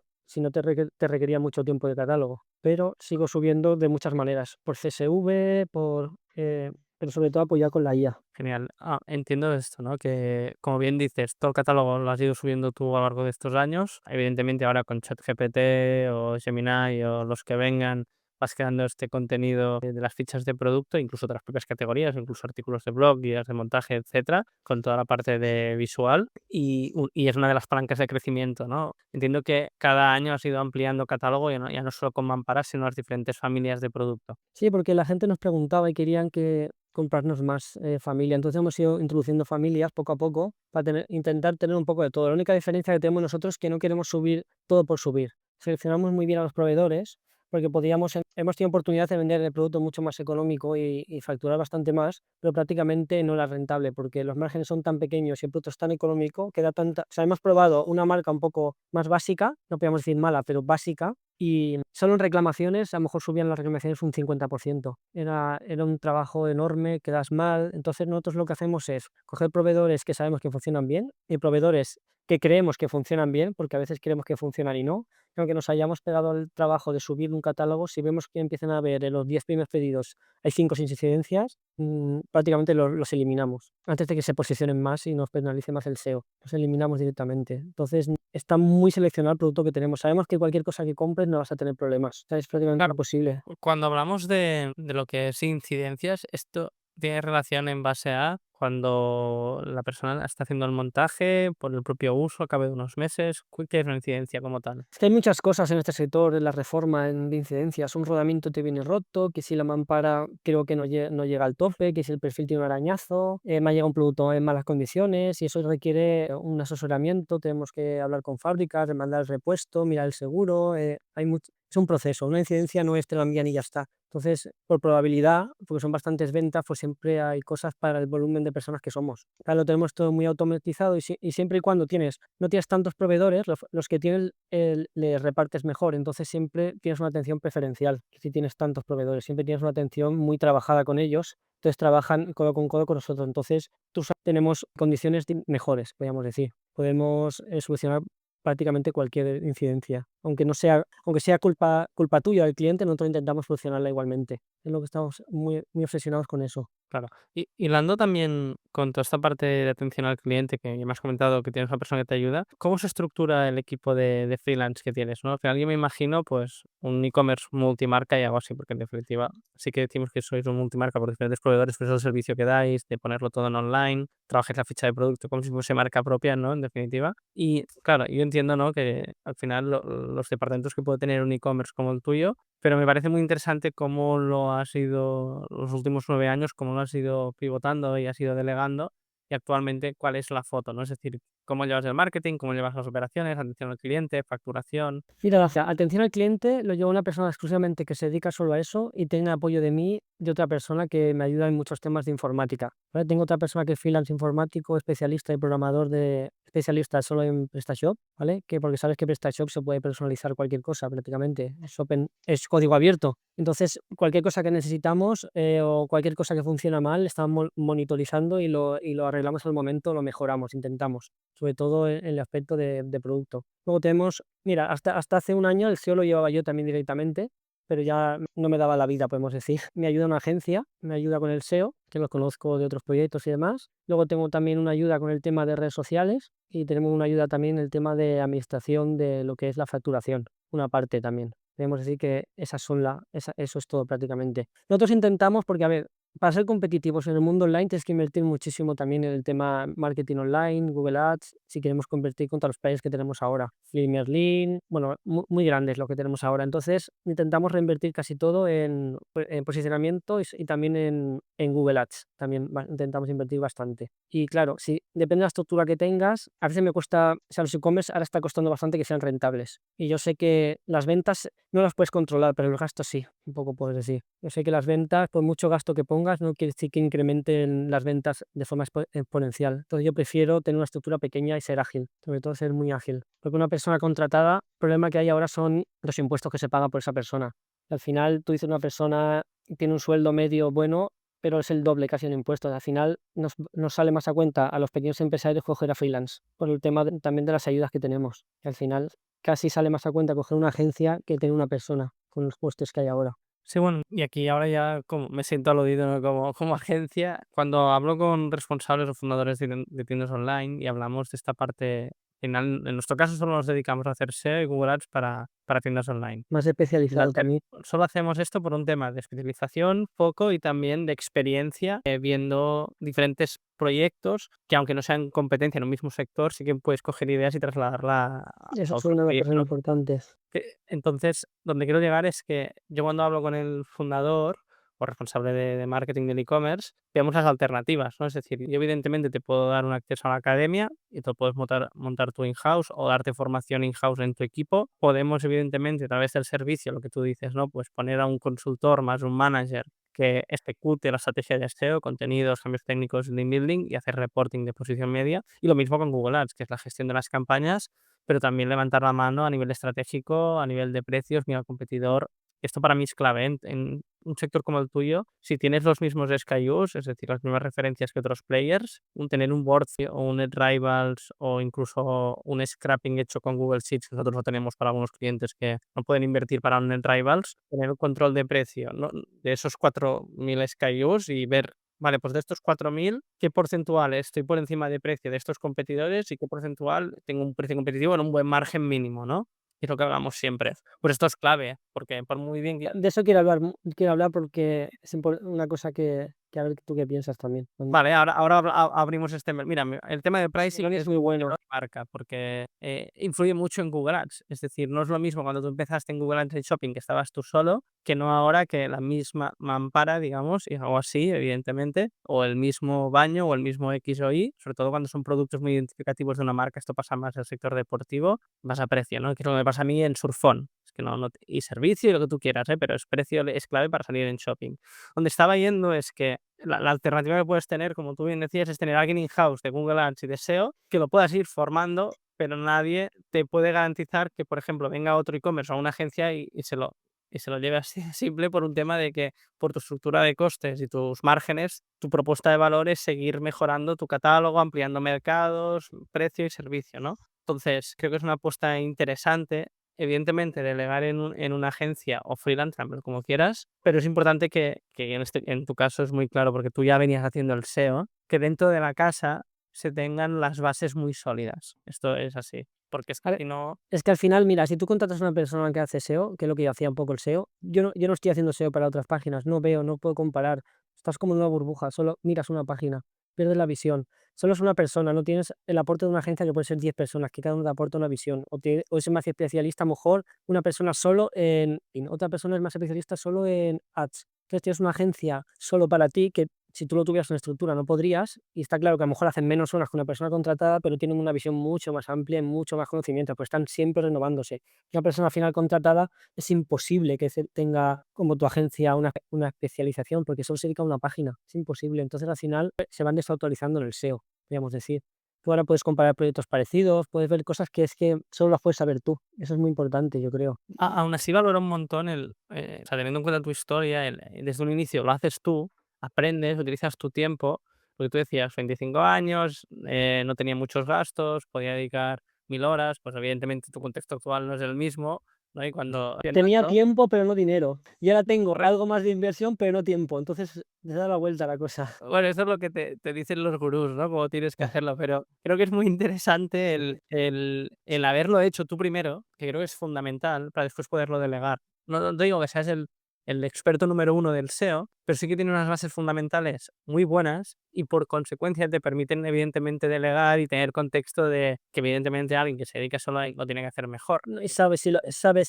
te requería mucho tiempo de catálogo. Pero sigo subiendo de muchas maneras, por CSV, pero sobre todo apoyado con la IA. genial. Entiendo esto, ¿no? Que, como bien dices, todo el catálogo lo has ido subiendo tú a lo largo de estos años. Evidentemente, ahora con ChatGPT o Gemini o los que vengan, vas creando este contenido de las fichas de producto, incluso de las propias categorías, incluso artículos de blog, guías de montaje, etcétera, con toda la parte de visual. Y es una de las palancas de crecimiento, ¿no? Entiendo que cada año has ido ampliando catálogo, ya no solo con mamparas, sino las diferentes familias de producto. Sí, porque la gente nos preguntaba y querían que comprarnos más familia. Entonces hemos ido introduciendo familias poco a poco para intentar tener un poco de todo. La única diferencia que tenemos nosotros es que no queremos subir todo por subir. Seleccionamos muy bien a los proveedores porque hemos tenido oportunidad de vender el producto mucho más económico y facturar bastante más, pero prácticamente no era rentable porque los márgenes son tan pequeños y el producto es tan económico que da tanta... O sea, hemos probado una marca un poco más básica, no podemos decir mala, pero básica, y solo en reclamaciones, a lo mejor subían las reclamaciones un 50%. Era un trabajo enorme, quedas mal. Entonces nosotros lo que hacemos es coger proveedores que sabemos que funcionan bien y proveedores que creemos que funcionan bien, porque a veces creemos que funcionan y no. Aunque nos hayamos pegado el trabajo de subir un catálogo, si vemos que empiezan a ver en los 10 primeros pedidos hay 5 incidencias, prácticamente los eliminamos. Antes de que se posicionen más y nos penalice más el SEO, los eliminamos directamente. Entonces está muy seleccionado el producto que tenemos. Sabemos que cualquier cosa que compres no vas a tener problemas. O sea, es prácticamente Claro, imposible. cuando hablamos de lo que es incidencias, esto tiene relación en base a cuando la persona está haciendo el montaje por el propio uso, a cabo de unos meses? ¿Qué es una incidencia como tal? Es que hay muchas cosas en este sector, en la reforma, de incidencias. Un rodamiento te viene roto, que si la mampara creo que no llega al tope, que si el perfil tiene un arañazo, me ha llegado un producto en malas condiciones y eso requiere un asesoramiento. Tenemos que hablar con fábricas, demandar el repuesto, mirar el seguro. Es un proceso. Una incidencia no es te la envían y ya está. Entonces, por probabilidad, porque son bastantes ventas, pues siempre hay cosas para el volumen de personas que somos. Ahora lo tenemos todo muy automatizado y siempre y cuando no tienes tantos proveedores, los que tienes les repartes mejor. Entonces siempre tienes una atención preferencial. Si tienes tantos proveedores, siempre tienes una atención muy trabajada con ellos. Entonces trabajan codo con nosotros. Entonces tenemos condiciones mejores, podríamos decir. Podemos solucionar prácticamente cualquier incidencia. Aunque sea culpa tuya del cliente, nosotros intentamos solucionarla igualmente. Es lo que estamos muy, muy obsesionados con eso. Claro. Y hilando también con toda esta parte de atención al cliente que ya me has comentado que tienes una persona que te ayuda, ¿cómo se estructura el equipo de freelance que tienes, no? Al final yo me imagino, pues, un e-commerce multimarca y algo así, porque en definitiva sí que decimos que sois un multimarca por diferentes proveedores, pero es el servicio que dais, de ponerlo todo en online, trabajáis la ficha de producto como si fuese marca propia, ¿no? En definitiva. Y claro, yo entiendo, ¿no? Que al final los departamentos que puede tener un e-commerce como el tuyo, pero me parece muy interesante cómo lo has ido los últimos 9 años, cómo lo has ido pivotando y has ido delegando, y actualmente cuál es la foto, ¿no? Es decir, cómo llevas el marketing, cómo llevas las operaciones, atención al cliente, facturación. Mira, la atención al cliente lo lleva una persona exclusivamente que se dedica solo a eso y tiene apoyo de mí, de otra persona que me ayuda en muchos temas de informática, ¿vale? Tengo otra persona que es freelance informático, especialista y programador especialista solo en PrestaShop, ¿vale? Porque sabes que PrestaShop se puede personalizar cualquier cosa prácticamente, es código abierto. Entonces, cualquier cosa que necesitamos o cualquier cosa que funciona mal, estamos monitorizando y lo arreglamos al momento, lo mejoramos, intentamos, sobre todo en el aspecto de producto. Luego tenemos, mira, hasta hace un año el SEO lo llevaba yo también directamente, pero ya no me daba la vida, podemos decir. Me ayuda una agencia, me ayuda con el SEO, que lo conozco de otros proyectos y demás. Luego tengo también una ayuda con el tema de redes sociales y tenemos una ayuda también en el tema de administración de lo que es la facturación, una parte también. Podemos decir que eso es todo prácticamente. Nosotros intentamos, porque a ver, para ser competitivos en el mundo online tienes que invertir muchísimo también en el tema marketing online, Google Ads, si queremos competir contra los players que tenemos ahora. Lean, bueno, muy grandes lo que tenemos ahora. Entonces, intentamos reinvertir casi todo en posicionamiento y también en Google Ads. También intentamos invertir bastante. Y claro, si depende de la estructura que tengas, a veces me cuesta, o sea, los e-commerce ahora está costando bastante que sean rentables. Y yo sé que las ventas no las puedes controlar, pero los gastos sí, un poco puedes decir. Yo sé que las ventas, por mucho gasto que pongas, no quiere decir que incrementen las ventas de forma exponencial. Entonces yo prefiero tener una estructura pequeña y ser ágil, sobre todo ser muy ágil. Porque una persona contratada, el problema que hay ahora son los impuestos que se pagan por esa persona. Al final, tú dices una persona tiene un sueldo medio bueno, pero es el doble casi en impuestos. Al final nos sale más a cuenta a los pequeños empresarios coger a freelance, por el tema también de las ayudas que tenemos. Al final casi sale más a cuenta coger una agencia que tener una persona con los costes que hay ahora. Sí, bueno, y aquí ahora ya como me siento aludido, ¿no? Como agencia, cuando hablo con responsables o fundadores de tiendas online y hablamos de esta parte, al final, en nuestro caso solo nos dedicamos a hacer SEO y Google Ads para tiendas online. Más El especializado hacer también. Solo hacemos esto por un tema de especialización, foco y también de experiencia, viendo diferentes proyectos que, aunque no sean competencia en un mismo sector, sí que puedes coger ideas y trasladarla a Eso es otros una de las cosas proyectos. importantes. Entonces, donde quiero llegar es que yo cuando hablo con el fundador o responsable de marketing del e-commerce, vemos las alternativas, ¿no? Es decir, yo evidentemente te puedo dar un acceso a la academia y te lo puedes montar tú in-house o darte formación in-house en tu equipo. Podemos, evidentemente, a través del servicio, lo que tú dices, ¿no? Pues poner a un consultor más un manager que ejecute la estrategia de SEO, contenidos, cambios técnicos, link building y hacer reporting de posición media. Y lo mismo con Google Ads, que es la gestión de las campañas, pero también levantar la mano a nivel estratégico, a nivel de precios, mira al competidor. Esto para mí es clave, ¿eh? En un sector como el tuyo, si tienes los mismos SKUs, es decir, las mismas referencias que otros players, tener un Board o un NetRivals o incluso un scrapping hecho con Google Sheets, que nosotros lo tenemos para algunos clientes que no pueden invertir para un NetRivals, tener un control de precio, ¿no? De esos 4.000 SKUs y ver, vale, pues de estos 4.000, ¿qué porcentual estoy por encima de precio de estos competidores y qué porcentual tengo un precio competitivo en un buen margen mínimo, ¿no? Es lo que hablamos siempre. Pues esto es clave, porque por muy bien que De eso quiero hablar porque es una cosa que que a ver tú qué piensas también. Vale, ahora abrimos este mira, el tema de pricing Es es muy bueno. marca, porque, influye mucho en Google Ads. Es decir, no es lo mismo cuando tú empezaste en Google Ads en Shopping, que estabas tú solo, que no ahora que la misma mampara, digamos, y algo así, evidentemente, o el mismo baño, o el mismo X o Y, sobre todo cuando son productos muy identificativos de una marca, esto pasa más en el sector deportivo, vas a precio, ¿no? Que es lo que me pasa a mí en Surfón. Es que no y servicio y lo que tú quieras, pero es precio es clave para salir en Shopping. Donde estaba yendo es que la alternativa que puedes tener, como tú bien decías, es tener a alguien in-house de Google Ads y de SEO que lo puedas ir formando, pero nadie te puede garantizar que, por ejemplo, venga otro e-commerce o una agencia y se lo lleve así de simple por un tema de que por tu estructura de costes y tus márgenes, tu propuesta de valor es seguir mejorando tu catálogo, ampliando mercados, precio y servicio, ¿no? Entonces, creo que es una apuesta interesante. Evidentemente, delegar en una agencia o freelance, llámalo como quieras, pero es importante que en tu caso es muy claro, porque tú ya venías haciendo el SEO, que dentro de la casa se tengan las bases muy sólidas. Esto es así, porque es A que ver, si no. es que al final, mira, si tú contratas a una persona que hace SEO, que es lo que yo hacía un poco el SEO, yo no estoy haciendo SEO para otras páginas, no veo, no puedo comparar. Estás como en una burbuja, solo miras una página, pierdes la visión. Solo es una persona, no tienes el aporte de una agencia que puede ser 10 personas, que cada uno te aporta una visión. O es más especialista, a lo mejor una persona solo en otra persona es más especialista solo en ads. Entonces tienes una agencia solo para ti que si tú lo tuvieras en estructura no podrías, y está claro que a lo mejor hacen menos horas que una persona contratada, pero tienen una visión mucho más amplia y mucho más conocimiento, pues están siempre renovándose. Una persona al final contratada es imposible que tenga como tu agencia una especialización, porque solo se dedica a una página, es imposible. Entonces al final se van desautorizando en el SEO, podríamos decir. Tú ahora puedes comparar proyectos parecidos, puedes ver cosas que es que solo las puedes saber tú. Eso es muy importante, yo creo. Aún así valoro un montón o sea, teniendo en cuenta tu historia, desde un inicio lo haces tú, aprendes, utilizas tu tiempo, porque tú decías 25 años, no tenía muchos gastos, podía dedicar 1000 horas, pues evidentemente tu contexto actual no es el mismo, ¿no? Y cuando Tenía ¿no? tiempo, pero no dinero. Y ahora tengo Correcto. algo más de inversión, pero no tiempo. Entonces, le da la vuelta a la cosa. Bueno, eso es lo que te dicen los gurús, ¿no? Cómo tienes que hacerlo, pero creo que es muy interesante el haberlo hecho tú primero, que creo que es fundamental para después poderlo delegar. No te digo que seas el experto número uno del SEO, pero sí que tiene unas bases fundamentales muy buenas y por consecuencia te permiten evidentemente delegar y tener contexto de que evidentemente alguien que se dedica solo a lo tiene que hacer mejor. No, y sabes si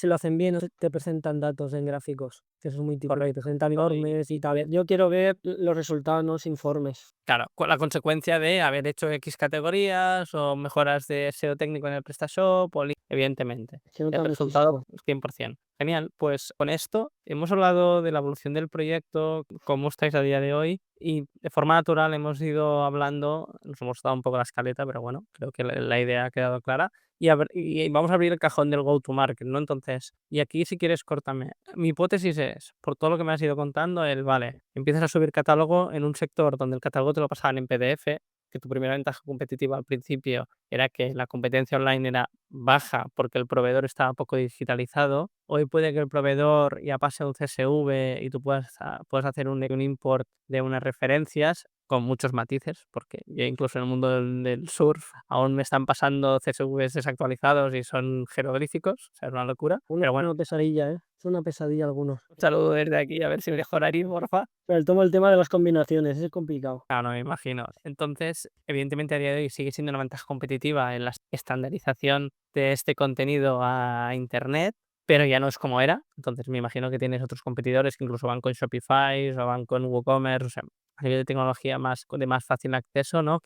lo hacen bien, o te presentan datos en gráficos, que eso es muy típico, te Correcto. presentan ¿No? Y informes y tal. Yo quiero ver los resultados, no los informes. claro, con la consecuencia de haber hecho X categorías o mejoras de SEO técnico en el PrestaShop o evidentemente. Se El nota resultado, muchísimo. 100%. Genial, pues con esto hemos hablado de la evolución del proyecto, cómo estáis a día de hoy y de forma natural hemos ido hablando, nos hemos dado un poco la escaleta, pero bueno, creo que la idea ha quedado clara. Y vamos a abrir el cajón del go to market, ¿no? Entonces, y aquí si quieres córtame. Mi hipótesis es, por todo lo que me has ido contando, vale, empiezas a subir catálogo en un sector donde el catálogo te lo pasaban en PDF, que tu primera ventaja competitiva al principio era que la competencia online era baja porque el proveedor estaba poco digitalizado. Hoy puede que el proveedor ya pase a un CSV y tú puedas hacer un import de unas referencias con muchos matices, porque yo incluso en el mundo del surf aún me están pasando CSVs desactualizados y son jeroglíficos, o sea, es una locura. Pero bueno, Una pesadilla, ¿eh? Es una pesadilla algunos. un saludo desde aquí, a ver si mejoraría, porfa. Pero el tema de las combinaciones, es complicado. Claro, me imagino. Entonces, evidentemente, a día de hoy sigue siendo una ventaja competitiva en la estandarización de este contenido a Internet, pero ya no es como era. Entonces, me imagino que tienes otros competidores que incluso van con Shopify o van con WooCommerce, o sea, a nivel de tecnología de más fácil acceso, ¿no?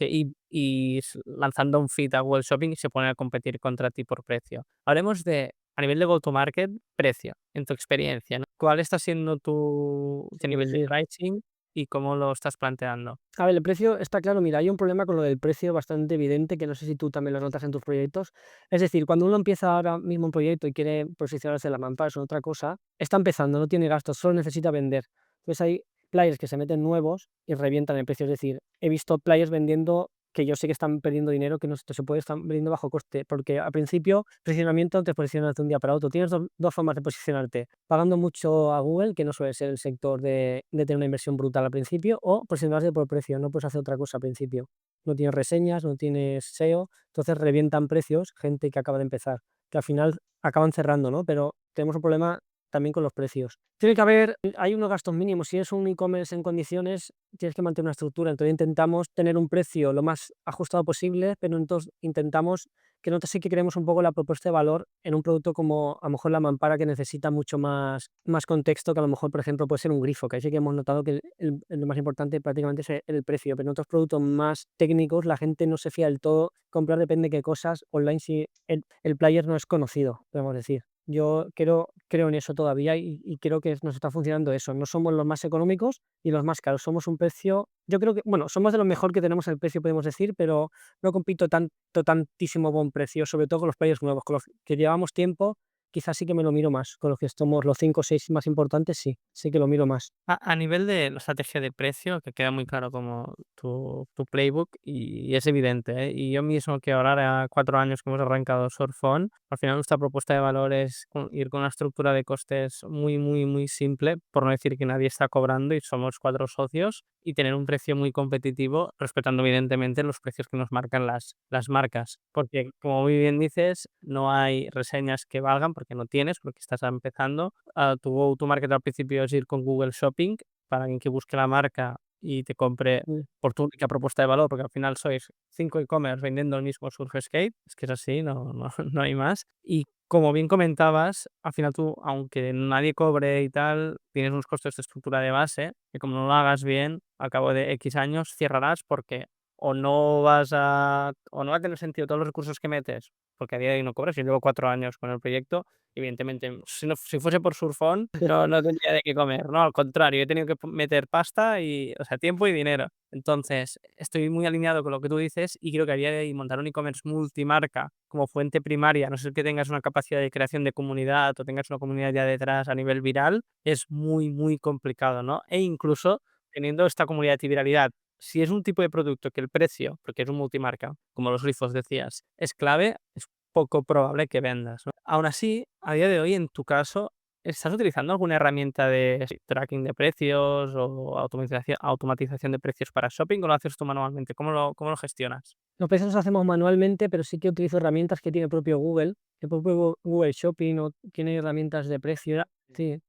Lanzando un feed a Google Shopping se ponen a competir contra ti por precio. Hablemos a nivel de go-to-market, precio, en tu experiencia, ¿no? ¿Cuál está siendo tu nivel de Sí. pricing y cómo lo estás planteando? A ver, el precio está claro, mira, hay un problema con lo del precio bastante evidente, que no sé si tú también lo notas en tus proyectos. Es decir, cuando uno empieza ahora mismo un proyecto y quiere posicionarse en la mampara o en otra cosa, está empezando, no tiene gastos, solo necesita vender. Entonces hay players que se meten nuevos y revientan el precio. Es decir, he visto players vendiendo que yo sé que están perdiendo dinero, que no se puede estar vendiendo bajo coste, porque al principio posicionamiento te posicionas de un día para otro. Tienes dos formas de posicionarte: pagando mucho a Google, que no suele ser el sector de tener una inversión brutal al principio, o posicionarse por precio, no puedes hacer otra cosa al principio. No tienes reseñas, no tienes SEO, entonces revientan precios, gente que acaba de empezar, que al final acaban cerrando, ¿no? Pero tenemos un problema también con los precios. Tiene que haber, hay unos gastos mínimos. Si es un e-commerce en condiciones, tienes que mantener una estructura. Entonces intentamos tener un precio lo más ajustado posible, pero entonces intentamos que nosotros sí que creemos un poco la propuesta de valor en un producto como a lo mejor la mampara, que necesita mucho más contexto, que a lo mejor, por ejemplo, puede ser un grifo, que ahí sí que hemos notado que lo más importante prácticamente es el precio, pero en otros productos más técnicos la gente no se fía del todo. Comprar depende de qué cosas. Online, si el player no es conocido, podemos decir. Yo creo en eso todavía y creo que nos está funcionando eso. No somos los más económicos y los más caros. Somos un precio, yo creo que, bueno, somos de lo mejor que tenemos en el precio, podemos decir, pero no compito tantísimo buen precio, sobre todo con los players nuevos. Con los que llevamos tiempo, quizás sí que me lo miro más. Con los que somos los 5 o 6 más importantes, sí que lo miro más. A nivel de la estrategia de precio, que queda muy claro como tu playbook y es evidente, ¿eh? Y yo mismo que ahora hará 4 años que hemos arrancado Surfon, al final nuestra propuesta de valor es ir con una estructura de costes muy, muy, muy simple, por no decir que nadie está cobrando y somos 4 socios, y tener un precio muy competitivo, respetando evidentemente los precios que nos marcan las marcas. Porque, como muy bien dices, no hay reseñas que valgan porque no tienes, porque estás empezando. Tu go-to-market al principio es ir con Google Shopping para alguien que busque la marca y te compre Mm. por tu única propuesta de valor, porque al final sois 5 e-commerce vendiendo el mismo Surfscape, es que es así, no hay más. Y como bien comentabas, al final tú, aunque nadie cobre y tal, tienes unos costes de estructura de base que, como no lo hagas bien, al cabo de X años cerrarás porque o no va a tener sentido todos los recursos que metes, porque a día de hoy no cobras. Yo llevo 4 años con el proyecto. Evidentemente, si fuese por Surfón, no tendría de qué comer, ¿no? Al contrario, he tenido que meter pasta y, o sea, tiempo y dinero. Entonces, estoy muy alineado con lo que tú dices y creo que a día de hoy montar un e-commerce multimarca como fuente primaria, a no ser que tengas una capacidad de creación de comunidad o tengas una comunidad ya detrás a nivel viral, es muy, muy complicado, ¿no? E incluso teniendo esta comunidad y viralidad, si es un tipo de producto que el precio, porque es un multimarca, como los grifos decías, es clave, es poco probable que vendas, ¿no? Aún así, a día de hoy, en tu caso, ¿estás utilizando alguna herramienta de tracking de precios o automatización de precios para shopping o lo haces tú manualmente? ¿Cómo lo gestionas? Los precios los hacemos manualmente, pero sí que utilizo herramientas que tiene el propio Google. El propio Google Shopping o tiene herramientas de precio. Sí,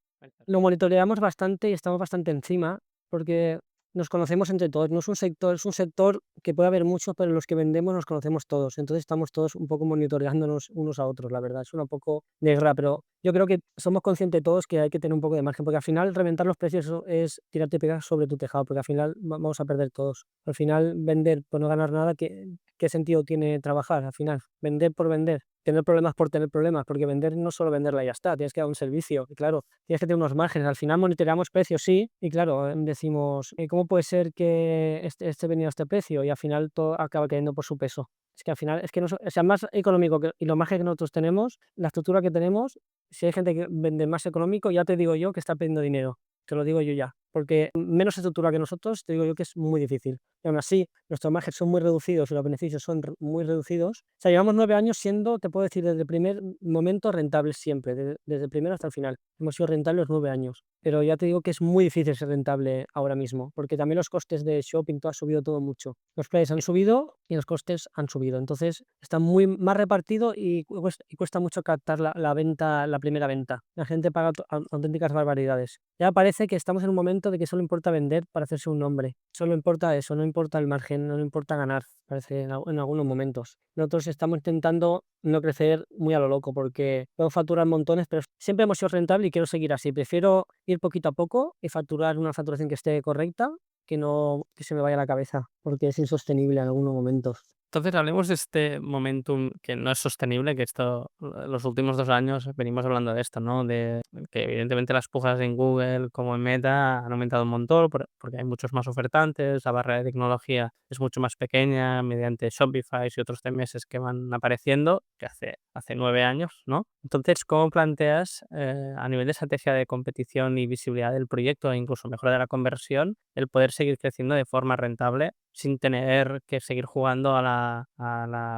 lo monitoreamos bastante y estamos bastante encima, porque nos conocemos entre todos. No es un sector que puede haber muchos, pero los que vendemos nos conocemos todos. Entonces estamos todos un poco monitoreándonos unos a otros, la verdad. Es un poco de guerra, pero yo creo que somos conscientes todos que hay que tener un poco de margen, porque al final reventar los precios es tirarte pegas sobre tu tejado, porque al final vamos a perder todos. Al final vender por no ganar nada, ¿qué sentido tiene trabajar? Al final, vender por vender. Tener problemas por tener problemas, porque vender no es solo venderla y ya está, tienes que dar un servicio, y claro, tienes que tener unos márgenes. Al final monitoreamos precios, sí, y claro, decimos, ¿cómo puede ser que esté vendiendo a este precio? Y al final todo acaba cayendo por su peso. Es que al final, es que no, sea más económico y los márgenes que nosotros tenemos, la estructura que tenemos, si hay gente que vende más económico, ya te digo yo que está perdiendo dinero. Te lo digo yo ya. Porque menos estructura que nosotros, te digo yo que es muy difícil. Y aún así, nuestros márgenes son muy reducidos y los beneficios son muy reducidos. O sea, llevamos 9 años siendo, te puedo decir, desde el primer momento rentables siempre, desde el primero hasta el final. Hemos sido rentables 9 años. Pero ya te digo que es muy difícil ser rentable ahora mismo, porque también los costes de shopping, todo ha subido todo mucho. Los precios han subido y los costes han subido. Entonces, está muy más repartido y cuesta mucho captar la venta, la primera venta. La gente paga auténticas barbaridades. Ya parece que estamos en un momento de que solo importa vender para hacerse un nombre. Solo importa eso, no importa el margen, no importa ganar, parece en algunos momentos. Nosotros estamos intentando no crecer muy a lo loco porque puedo facturar montones, pero siempre hemos sido rentable y quiero seguir así. Prefiero ir poquito a poco y facturar una facturación que esté correcta que no que se me vaya la cabeza, porque es insostenible en algunos momentos. Entonces, hablemos de este momentum que no es sostenible, que esto, los últimos 2 años venimos hablando de esto, ¿no? De que evidentemente las pujas en Google como en Meta han aumentado un montón porque hay muchos más ofertantes, la barrera de tecnología es mucho más pequeña mediante Shopify y otros CMS que van apareciendo, que hace 9 años, ¿no? Entonces, ¿cómo planteas a nivel de estrategia de competición y visibilidad del proyecto e incluso mejora de la conversión, el poder seguir creciendo de forma rentable sin tener que seguir jugando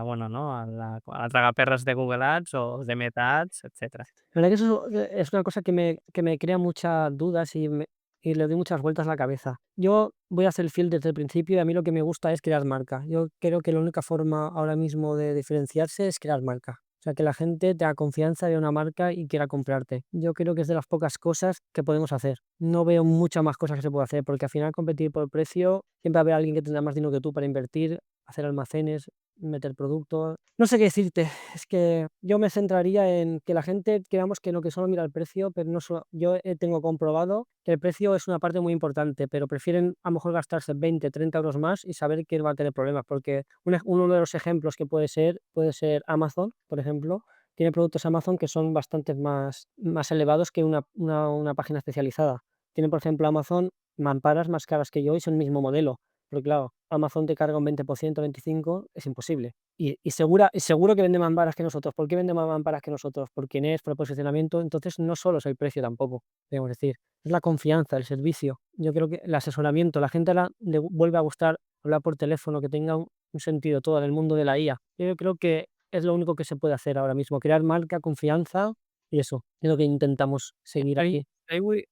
bueno, ¿no? A la tragaperras de Google Ads o de Meta Ads, etcétera? La verdad que eso es una cosa que me crea muchas dudas y le doy muchas vueltas a la cabeza. Yo voy a ser fiel desde el principio y a mí lo que me gusta es crear marca. Yo creo que la única forma ahora mismo de diferenciarse es crear marca. O sea, que la gente tenga confianza de una marca y quiera comprarte. Yo creo que es de las pocas cosas que podemos hacer. No veo muchas más cosas que se puede hacer, porque al final competir por precio, siempre va a haber alguien que tendrá más dinero que tú para invertir, hacer almacenes, meter productos. No sé qué decirte, es que yo me centraría en que la gente creamos que no, que solo mira el precio, pero no solo, yo tengo comprobado que el precio es una parte muy importante, pero prefieren a lo mejor gastarse 20, 30 euros más y saber que va a tener problemas, porque uno de los ejemplos que puede ser Amazon, por ejemplo. Tiene productos Amazon que son bastante más elevados que una página especializada. Tiene, por ejemplo, Amazon mamparas más caras que yo y son el mismo modelo. Pero claro, Amazon te carga un 20%, 25%, es imposible. Y seguro que vende más mamparas que nosotros. ¿Por qué vende más mamparas que nosotros? Por quién es, por el posicionamiento. Entonces no solo es el precio tampoco, podemos decir. Es la confianza, el servicio. Yo creo que el asesoramiento, la gente ahora le vuelve a gustar hablar por teléfono, que tenga un sentido todo en el mundo de la IA. Yo creo que es lo único que se puede hacer ahora mismo, crear marca, confianza y eso, es lo que intentamos seguir Ahí aquí.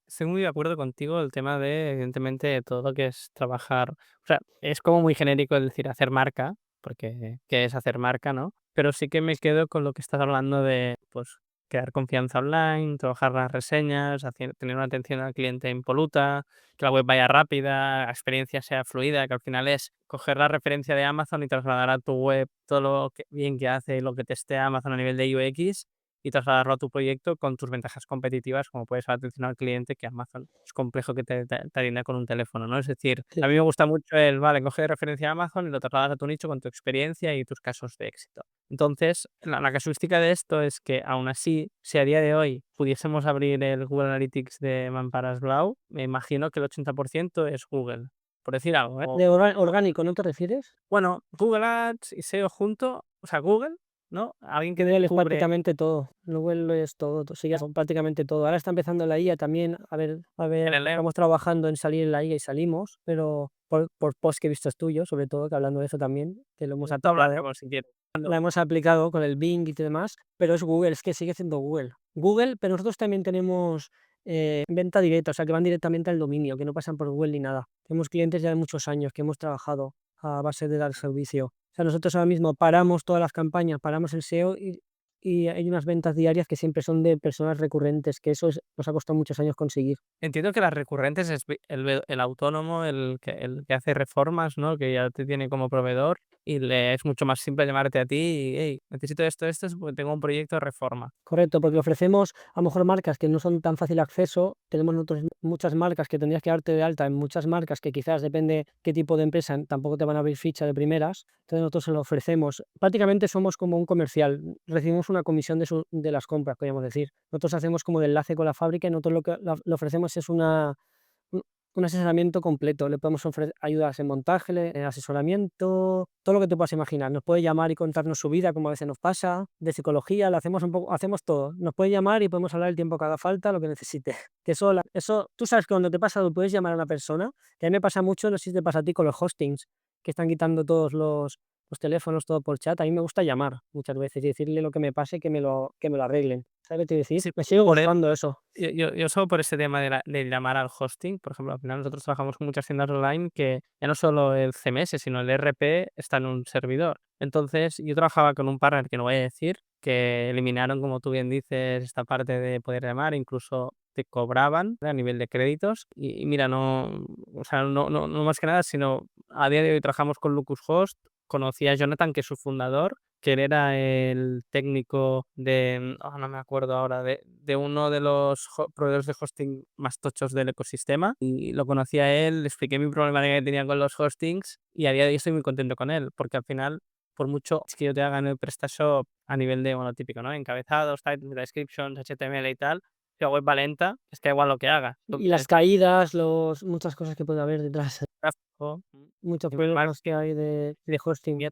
estoy muy de acuerdo contigo el tema de, evidentemente, todo lo que es trabajar. O sea, es como muy genérico el decir hacer marca, porque ¿qué es hacer marca, no? Pero sí que me quedo con lo que estás hablando de, pues, crear confianza online, trabajar las reseñas, tener una atención al cliente impoluta, que la web vaya rápida, la experiencia sea fluida, que al final es coger la referencia de Amazon y trasladar a tu web todo lo bien que hace y lo que testea Amazon a nivel de UX y trasladarlo a tu proyecto con tus ventajas competitivas, como puede ser la atención al cliente, que Amazon es complejo que te atienda con un teléfono, ¿no? Es decir, a Sí. mí me gusta mucho vale, coge de referencia a Amazon y lo trasladas a tu nicho con tu experiencia y tus casos de éxito. Entonces, la casuística de esto es que, aún así, si a día de hoy pudiésemos abrir el Google Analytics de Mamparas Blau, me imagino que el 80% es Google, por decir algo, ¿eh? De orgánico, ¿no te refieres? Bueno, Google Ads y SEO junto, o sea, Google, ¿no? Alguien que Google es cubre prácticamente todo. Google lo es todo, sí, ya son prácticamente todo. Ahora está empezando la IA también. A ver, LLM. estamos trabajando en salir en la IA y salimos, pero por post que he visto tuyos, sobre todo, que hablando de eso también, que lo hemos Exacto, aplicado, hablaremos si quieres. la hemos aplicado con el Bing y demás, pero es Google, es que sigue siendo Google. Google, pero nosotros también tenemos venta directa, o sea, que van directamente al dominio, que no pasan por Google ni nada. Tenemos clientes ya de muchos años que hemos trabajado a base de dar servicio. O sea, nosotros ahora mismo paramos todas las campañas, paramos el SEO y hay unas ventas diarias que siempre son de personas recurrentes, que eso nos ha costado muchos años conseguir. Entiendo que las recurrentes es el autónomo, el que hace reformas, ¿no? Que ya te tiene como proveedor y le es mucho más simple llamarte a ti y: "Hey, necesito esto, porque tengo un proyecto de reforma". Correcto, porque ofrecemos a lo mejor marcas que no son tan fácil acceso. Tenemos nosotros muchas marcas que tendrías que darte de alta en muchas marcas que quizás depende qué tipo de empresa, tampoco te van a abrir ficha de primeras. Entonces nosotros se lo ofrecemos. Prácticamente somos como un comercial. Recibimos una comisión de las compras, podríamos decir. Nosotros hacemos como de enlace con la fábrica y nosotros lo que le ofrecemos es un un asesoramiento completo. Le podemos ofrecer ayudas en montaje, asesoramiento, todo lo que te puedas imaginar. Nos puede llamar y contarnos su vida, como a veces nos pasa, de psicología, le hacemos un poco, hacemos todo. Nos puede llamar y podemos hablar el tiempo que haga falta, lo que necesite. Que eso, tú sabes que cuando te pasa, puedes llamar a una persona, que a mí me pasa mucho, no sé si te pasa a ti con los hostings, que están quitando todos los teléfonos, todo por chat. A mí me gusta llamar muchas veces y decirle lo que me pase, que me lo arreglen. ¿Sabes qué te quiero decir? Sí, Me sigue por e gustando eso. yo solo por ese tema de llamar al hosting, por ejemplo, al final nosotros trabajamos con muchas tiendas online que ya no solo el CMS, sino el ERP está en un servidor. Entonces, yo trabajaba con un partner, que no voy a decir, que eliminaron, como tú bien dices, esta parte de poder llamar, incluso te cobraban a nivel de créditos. Y mira, no, o sea, no más que nada, sino a día de hoy trabajamos con Locushost. Conocí a Jonathan, que es su fundador, que él era el técnico de, no me acuerdo ahora, de uno de los proveedores de hosting más tochos del ecosistema, y lo conocí a él, le expliqué mi problema que tenía con los hostings y a día de hoy estoy muy contento con él, porque al final, por mucho que yo te haga en el PrestaShop a nivel de, bueno, típico, ¿no? Encabezados, titles, descriptions, HTML y tal, si la web va lenta, es que da igual lo que haga. Y las Entonces, caídas, muchas cosas que puede haber detrás, tráfico, muchos y problemas que hay de hosting.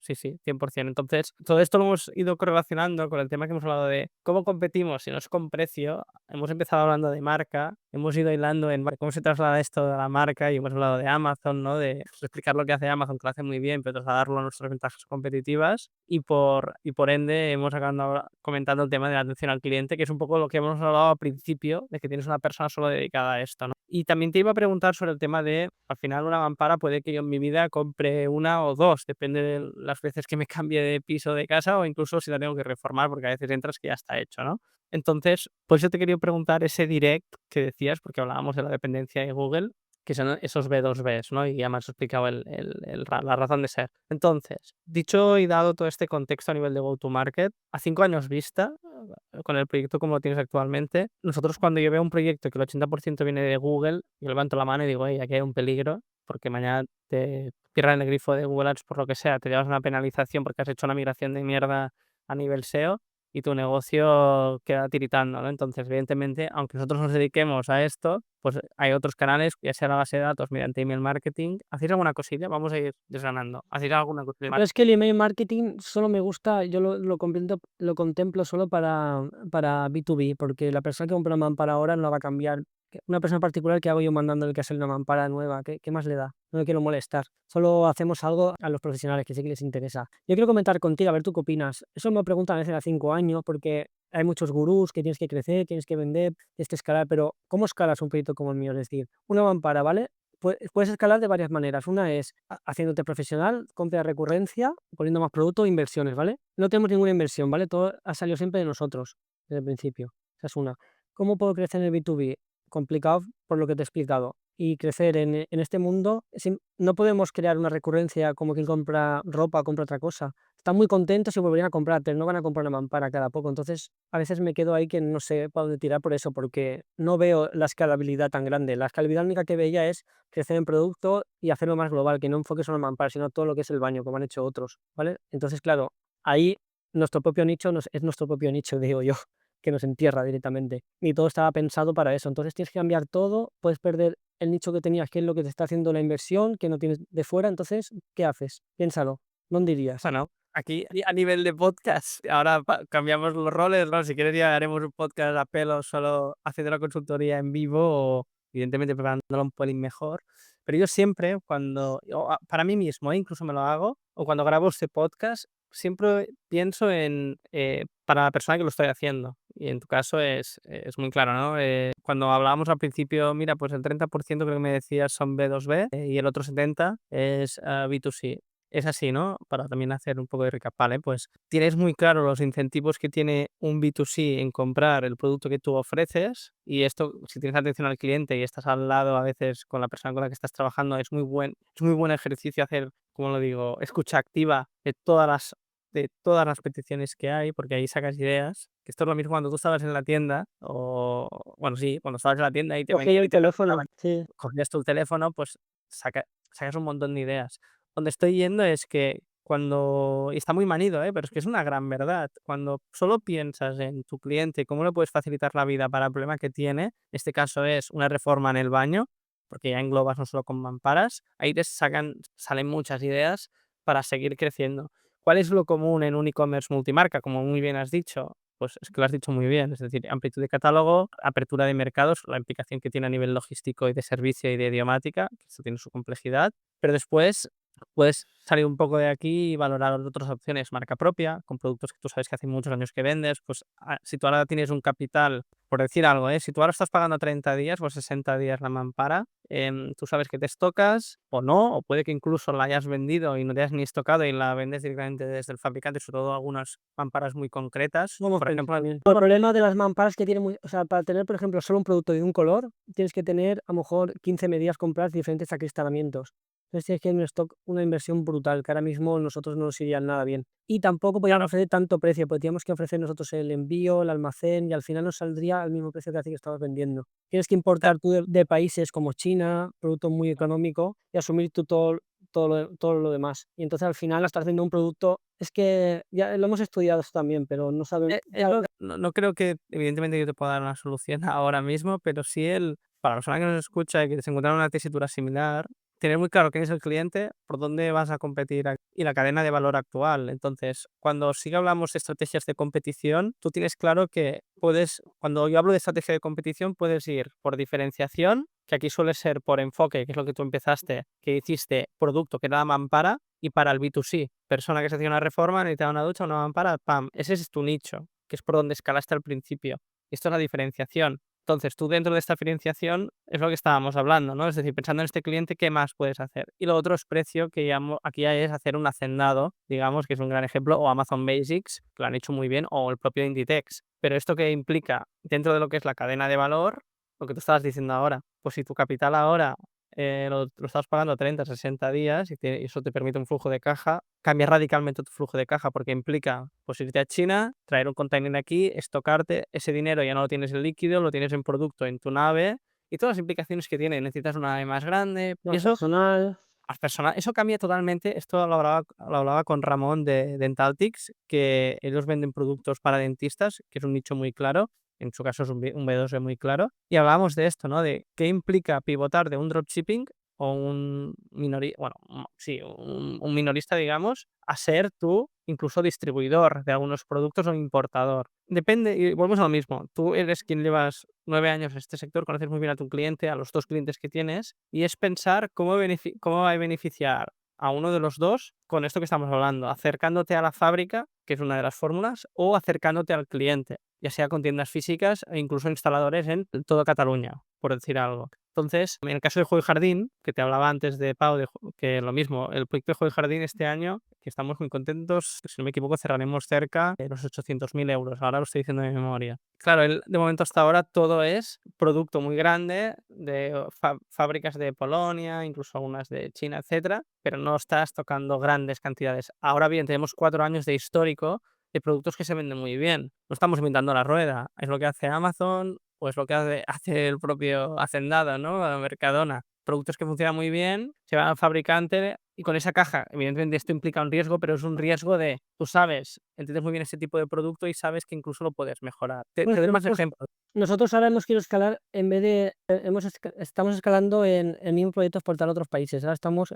sí, sí, 100%. Entonces, todo esto lo hemos ido correlacionando con el tema que hemos hablado de cómo competimos si no es con precio. Hemos empezado hablando de marca, hemos ido hilando en cómo se traslada esto de la marca y hemos hablado de Amazon, ¿no? De explicar lo que hace Amazon, que lo hace muy bien, pero trasladarlo a nuestras ventajas competitivas. Y por ende, hemos acabado ahora comentando el tema de la atención al cliente, que es un poco lo que hemos hablado al principio, de que tienes una persona solo dedicada a esto, ¿no? Y también te iba a preguntar sobre el tema de, al final una mampara puede que yo en mi vida compre una o dos, depende de las veces que me cambie de piso, de casa, o incluso si la tengo que reformar, porque a veces entras que ya está hecho, ¿no? Entonces, por eso te quería preguntar ese direct que decías, porque hablábamos de la dependencia de Google, que son esos B2Bs, ¿no? Y ya me has explicado la razón de ser. Entonces, dicho y dado todo este contexto a nivel de go-to-market, a 5 años vista, con el proyecto como lo tienes actualmente, nosotros cuando yo veo un proyecto que el 80% viene de Google, yo levanto la mano y digo, hey, aquí hay un peligro, porque mañana te cierran el grifo de Google Ads por lo que sea, te llevas una penalización porque has hecho una migración de mierda a nivel SEO y tu negocio queda tiritando, ¿no? Entonces, evidentemente, aunque nosotros nos dediquemos a esto, pues hay otros canales, ya sea la base de datos mediante email marketing. ¿Hacéis alguna cosilla? Vamos a ir desgranando. ¿Hacéis alguna cosilla? Pero es que el email marketing solo me gusta, yo lo contemplo solo para B2B, porque la persona que compra una mampara ahora no la va a cambiar. Una persona particular que hago yo mandándole que hacer una mampara nueva, ¿qué más le da? No le quiero molestar. Solo hacemos algo a los profesionales que sí que les interesa. Yo quiero comentar contigo, a ver tú qué opinas. Eso me preguntan a veces a 5 años, porque hay muchos gurús que tienes que crecer, tienes que vender, tienes que escalar, pero ¿cómo escalas un proyecto como el mío? Es decir, una mampara, ¿vale? Puedes escalar de varias maneras. Una es haciéndote profesional, compra de recurrencia, poniendo más producto, inversiones, ¿vale? No tenemos ninguna inversión, ¿vale? Todo ha salido siempre de nosotros, desde el principio. Esa es una. ¿Cómo puedo crecer en el B2B? Complicado por lo que te he explicado. Y crecer en este mundo, no podemos crear una recurrencia como quien compra ropa, compra otra cosa. Están muy contentos y volverían a comprar, pero no van a comprar una mampara cada poco. Entonces, a veces me quedo ahí que no sé para dónde tirar por eso, porque no veo la escalabilidad tan grande. La escalabilidad única que veía es crecer en producto y hacerlo más global, que no enfoque solo en mampara, sino todo lo que es el baño, como han hecho otros, ¿vale? Entonces, claro, ahí nuestro propio nicho es nuestro propio nicho, digo yo, que nos entierra directamente. Y todo estaba pensado para eso. Entonces tienes que cambiar todo, puedes perder el nicho que tenías, que es lo que te está haciendo la inversión, que no tienes de fuera. Entonces, ¿qué haces? Piénsalo. ¿Dónde irías? Bueno, aquí a nivel de podcast, ahora cambiamos los roles, ¿no? Si quieres ya haremos un podcast a pelo solo haciendo la consultoría en vivo o evidentemente preparándolo un pelín mejor. Pero yo siempre para mí mismo, incluso me lo hago, o cuando grabo este podcast, siempre pienso en para la persona que lo estoy haciendo. Y en tu caso es muy claro, ¿no? Cuando hablábamos al principio, mira, pues el 30% creo que me decías son B2B y el otro 70% es B2C. Es así, ¿no? Para también hacer un poco de recap, ¿vale? Pues tienes muy claro los incentivos que tiene un B2C en comprar el producto que tú ofreces y esto, si tienes atención al cliente y estás al lado a veces con la persona con la que estás trabajando, es muy buen ejercicio hacer, como lo digo, escucha activa de todas las peticiones que hay, porque ahí sacas ideas. Que esto es lo mismo cuando tú estabas en la tienda bueno, sí, cuando estabas en la tienda y te ven Cogí yo el teléfono. Sí. cogías tu teléfono, pues sacas un montón de ideas. Donde estoy yendo es que y está muy manido, pero es que es una gran verdad. Cuando solo piensas en tu cliente, cómo le puedes facilitar la vida para el problema que tiene, en este caso es una reforma en el baño, porque ya englobas no solo con mamparas, ahí salen muchas ideas para seguir creciendo. ¿Cuál es lo común en un e-commerce multimarca? Como muy bien has dicho, pues es que lo has dicho muy bien, es decir, amplitud de catálogo, apertura de mercados, la implicación que tiene a nivel logístico y de servicio y de idiomática, que eso tiene su complejidad, pero después puedes salir un poco de aquí y valorar otras opciones, marca propia, con productos que tú sabes que hace muchos años que vendes, pues si tú ahora tienes un capital, por decir algo, si tú ahora estás pagando 30 días o 60 días la mampara, tú sabes que te estocas o no, o puede que incluso la hayas vendido y no te hayas ni estocado y la vendes directamente desde el fabricante, sobre todo algunas mamparas muy concretas. Vamos Por ejemplo, bien. El problema de las mamparas que tiene o sea, para tener, por ejemplo, solo un producto de un color, tienes que tener a lo mejor 15 medidas compradas de diferentes acristalamientos. Entonces tienes que tener un stock, una inversión brutal, que ahora mismo nosotros no nos iría nada bien. Y tampoco podíamos ofrecer tanto precio, porque teníamos que ofrecer nosotros el envío, el almacén, y al final nos saldría al mismo precio que hace que estabas vendiendo. Tienes que importar tú de países como China, producto muy económico, y asumir tú todo lo demás. Y entonces al final estás haciendo un producto, es que ya lo hemos estudiado esto también, pero no sabemos. no creo que, evidentemente, yo te pueda dar una solución ahora mismo, pero sí para la persona que nos escucha y que se encuentra en una tesitura similar, tener muy claro quién es el cliente, por dónde vas a competir y la cadena de valor actual. Entonces, cuando sí que hablamos de estrategias de competición, tú tienes claro que cuando yo hablo de estrategia de competición, puedes ir por diferenciación, que aquí suele ser por enfoque, que es lo que tú empezaste, que hiciste producto que era la mampara, y para el B2C, persona que se hacía una reforma, necesitaba una ducha, una mampara, pam, ese es tu nicho, que es por donde escalaste al principio. Esto es la diferenciación. Entonces, tú dentro de esta diferenciación es lo que estábamos hablando, ¿no? Es decir, pensando en este cliente, ¿qué más puedes hacer? Y lo otro es precio, que aquí ya es hacer un hacendado, digamos, que es un gran ejemplo, o Amazon Basics, que lo han hecho muy bien, o el propio Inditex. Pero esto que implica dentro de lo que es la cadena de valor, lo que tú estabas diciendo ahora, pues si tu capital ahora lo estás pagando 30, 60 días y eso te permite un flujo de caja, cambia radicalmente tu flujo de caja porque implica pues irte a China, traer un container aquí, estocarte, ese dinero ya no lo tienes en líquido, lo tienes en producto en tu nave y todas las implicaciones que tiene. Necesitas una nave más grande y Más eso personal. más personal, eso cambia totalmente. Esto lo hablaba con Ramón de Dentaltics, que ellos venden productos para dentistas, que es un nicho muy claro. En su caso es un B2B muy claro. Y hablábamos de esto, ¿no? De qué implica pivotar de un dropshipping o sí, un minorista, digamos, a ser tú incluso distribuidor de algunos productos o importador. Depende, y volvemos a lo mismo. Tú eres quien llevas 9 años en este sector, conoces muy bien a tu cliente, a los 2 clientes que tienes, y es pensar cómo va a beneficiar a uno de los dos con esto que estamos hablando, acercándote a la fábrica, que es una de las fórmulas, o acercándote al cliente, ya sea con tiendas físicas e incluso instaladores en toda Cataluña, por decir algo. Entonces, en el caso de Juego y Jardín, que te hablaba antes de Pau, que lo mismo, el proyecto de Juego y Jardín este año, que estamos muy contentos, si no me equivoco, cerraremos cerca de los 800.000 euros, ahora lo estoy diciendo de memoria. Claro, de momento hasta ahora todo es producto muy grande de fábricas de Polonia, incluso algunas de China, etcétera, pero no estás tocando grandes cantidades. Ahora bien, tenemos 4 años de histórico de productos que se venden muy bien. No estamos inventando la rueda, es lo que hace Amazon o es lo que hace el propio Hacendado, ¿no? Mercadona. Productos que funcionan muy bien, se van al fabricante y con esa caja, evidentemente esto implica un riesgo, pero es un riesgo de, tú sabes, entiendes muy bien este tipo de producto y sabes que incluso lo puedes mejorar. Te Pues doy más ejemplos. nosotros ahora hemos querido escalar, en vez de, estamos escalando en el mismo proyecto exportar a otros países. Ahora estamos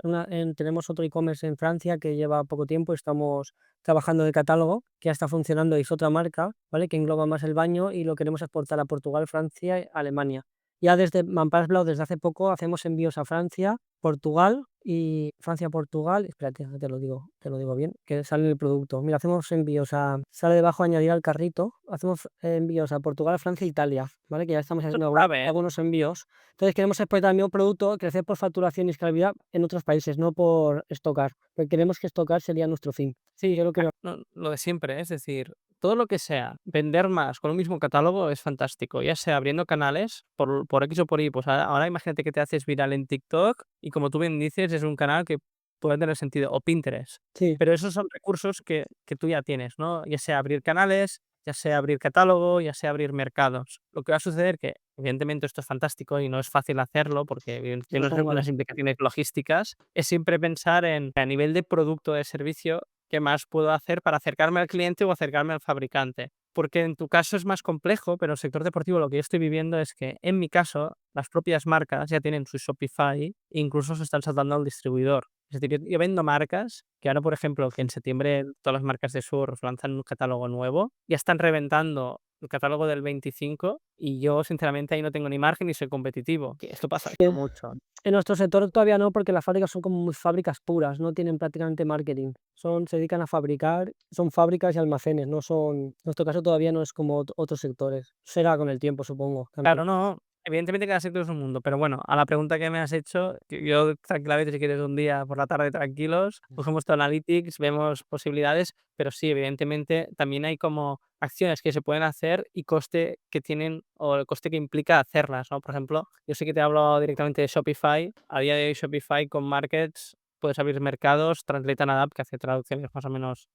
tenemos otro e-commerce en Francia que lleva poco tiempo, estamos trabajando en el catálogo, que ya está funcionando y es otra marca, ¿vale? Que engloba más el baño y lo queremos exportar a Portugal, Francia y Alemania. Ya desde Mamparas Blau, desde hace poco, hacemos envíos a Francia, Portugal y Francia-Portugal. Espérate, te lo digo bien, que sale el producto. Mira, hacemos envíos sale debajo añadir al carrito, hacemos envíos a Portugal, Francia e Italia, ¿vale? Que ya estamos Eso haciendo se sabe, ¿eh? algunos envíos. Entonces queremos exportar el mismo producto, crecer por facturación y escalabilidad en otros países, no por estocar, porque queremos que estocar sería nuestro fin. Sí, yo lo creo. No, lo de siempre, es decir, todo lo que sea vender más con un mismo catálogo es fantástico, ya sea abriendo canales por X o por Y. Pues ahora imagínate que te haces viral en TikTok y como tú bien dices, es un canal que puede tener sentido, o Pinterest. Sí, Pero esos son recursos que tú ya tienes, ¿no? Ya sea abrir canales, ya sea abrir catálogo, ya sea abrir mercados. Lo que va a suceder que, evidentemente, esto es fantástico y no es fácil hacerlo porque tiene unas implicaciones logísticas, es siempre pensar en a nivel de producto o de servicio qué más puedo hacer para acercarme al cliente o acercarme al fabricante. Porque en tu caso es más complejo, pero en el sector deportivo lo que yo estoy viviendo es que, en mi caso, las propias marcas ya tienen su Shopify e incluso se están saltando al distribuidor. Es decir, yo vendo marcas que ahora, por ejemplo, que en septiembre todas las marcas de surf lanzan un catálogo nuevo, ya están reventando el catálogo del 25 y yo, sinceramente, ahí no tengo ni margen ni soy competitivo. Que esto pasa sí. mucho. En nuestro sector todavía no, porque las fábricas son como muy fábricas puras, no tienen prácticamente marketing. Se dedican a fabricar, son fábricas y almacenes, no son. En nuestro caso todavía no es como otros sectores. Será con el tiempo, supongo, también. Claro, no. Evidentemente cada sector es un mundo, pero bueno, a la pregunta que me has hecho, que yo tranquilamente, si quieres un día por la tarde tranquilos, cogemos tu Analytics, vemos posibilidades, pero sí, evidentemente también hay como acciones que se pueden hacer y coste que tienen o el coste que implica hacerlas, ¿no? Por ejemplo, yo sé que te hablo directamente de Shopify. A día de hoy Shopify con Markets puedes abrir mercados, Translate and Adapt, que hace traducciones más o menos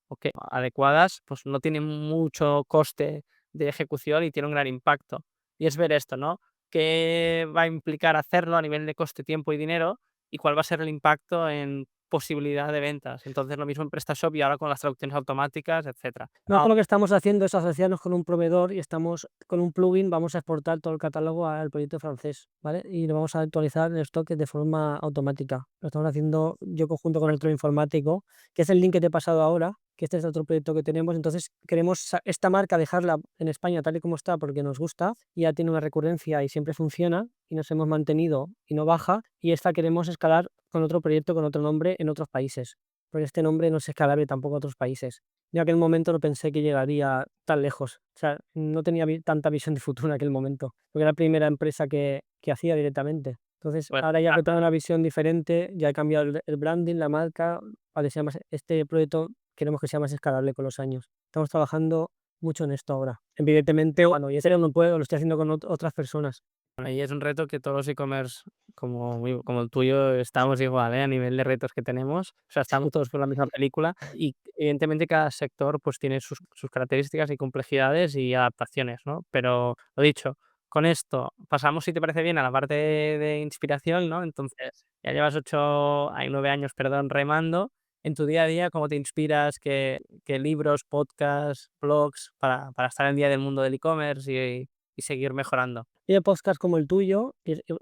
adecuadas, pues no tiene mucho coste de ejecución y tiene un gran impacto. Y es ver esto, ¿no? ¿Qué va a implicar hacerlo a nivel de coste, tiempo y dinero? ¿Y cuál va a ser el impacto en posibilidad de ventas? Entonces, lo mismo en PrestaShop y ahora con las traducciones automáticas, etcétera. Nosotros lo que estamos haciendo es asociarnos con un proveedor y estamos con un plugin, vamos a exportar todo el catálogo al proyecto francés, ¿vale? Y lo vamos a actualizar el stock de forma automática. Lo estamos haciendo yo conjunto con el otro informático, que es el link que te he pasado ahora, que este es otro proyecto que tenemos. Entonces queremos esta marca dejarla en España tal y como está porque nos gusta, y ya tiene una recurrencia y siempre funciona y nos hemos mantenido y no baja. Y esta queremos escalar con otro proyecto, con otro nombre en otros países, porque este nombre no es escalable tampoco a otros países. Yo en aquel momento no pensé que llegaría tan lejos. O sea, no tenía tanta visión de futuro en aquel momento, porque era la primera empresa que hacía directamente. Entonces, Pues ahora ya que tengo una visión diferente, ya he cambiado el branding, la marca, para que sea más, este proyecto queremos que sea más escalable con los años. Estamos trabajando mucho en esto ahora. Evidentemente, cuando yo no puedo, lo estoy haciendo con otras personas. bueno, y es un reto que todos los e-commerce como el tuyo estamos igual, ¿eh? A nivel de retos que tenemos. O sea, estamos todos por la misma película y evidentemente cada sector pues tiene sus características y complejidades y adaptaciones, ¿no? Pero lo dicho, con esto pasamos, si te parece bien, a la parte de inspiración, ¿no? Entonces, ya llevas 9 años, perdón, remando. En tu día a día, ¿cómo te inspiras? ¿Qué libros, podcasts, blogs para estar en día del mundo del e-commerce y seguir mejorando? Y de podcast como el tuyo,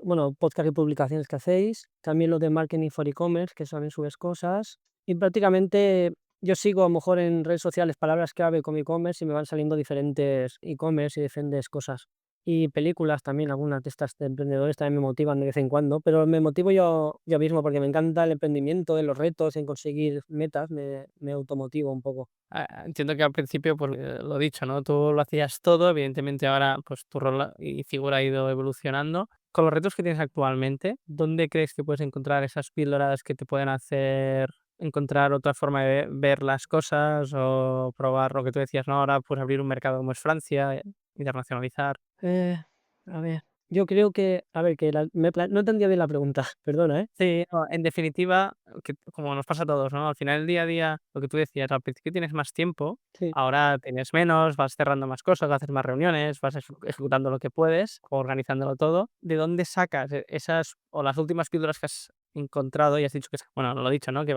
bueno, podcast y publicaciones que hacéis, también los de marketing for e-commerce, que también subes cosas, y prácticamente yo sigo a lo mejor en redes sociales palabras clave con e-commerce y me van saliendo diferentes e-commerce y diferentes cosas. Y películas también, algunas de estas de emprendedores también me motivan de vez en cuando, pero me motivo yo mismo porque me encanta el emprendimiento, en los retos, en conseguir metas, me automotivo un poco. Entiendo que al principio, pues, lo dicho, ¿no? Tú lo hacías todo, evidentemente ahora, pues, tu rol y figura ha ido evolucionando. Con los retos que tienes actualmente, ¿dónde crees que puedes encontrar esas píldoras que te pueden hacer encontrar otra forma de ver las cosas o probar lo que tú decías, ¿no? Ahora, pues, abrir un mercado como es Francia, internacionalizar. Eh, a ver, yo creo que, a ver, que no entendía bien la pregunta, perdona, ¿eh? Sí, no, en definitiva, que como nos pasa a todos, ¿no? Al final, el día a día, lo que tú decías, al principio tienes más tiempo, Sí. ahora tienes menos, vas cerrando más cosas, haces más reuniones, vas ejecutando lo que puedes, organizándolo todo. ¿De dónde sacas esas o las últimas píldoras que has encontrado? Y has dicho que, bueno, lo he dicho, ¿no? Que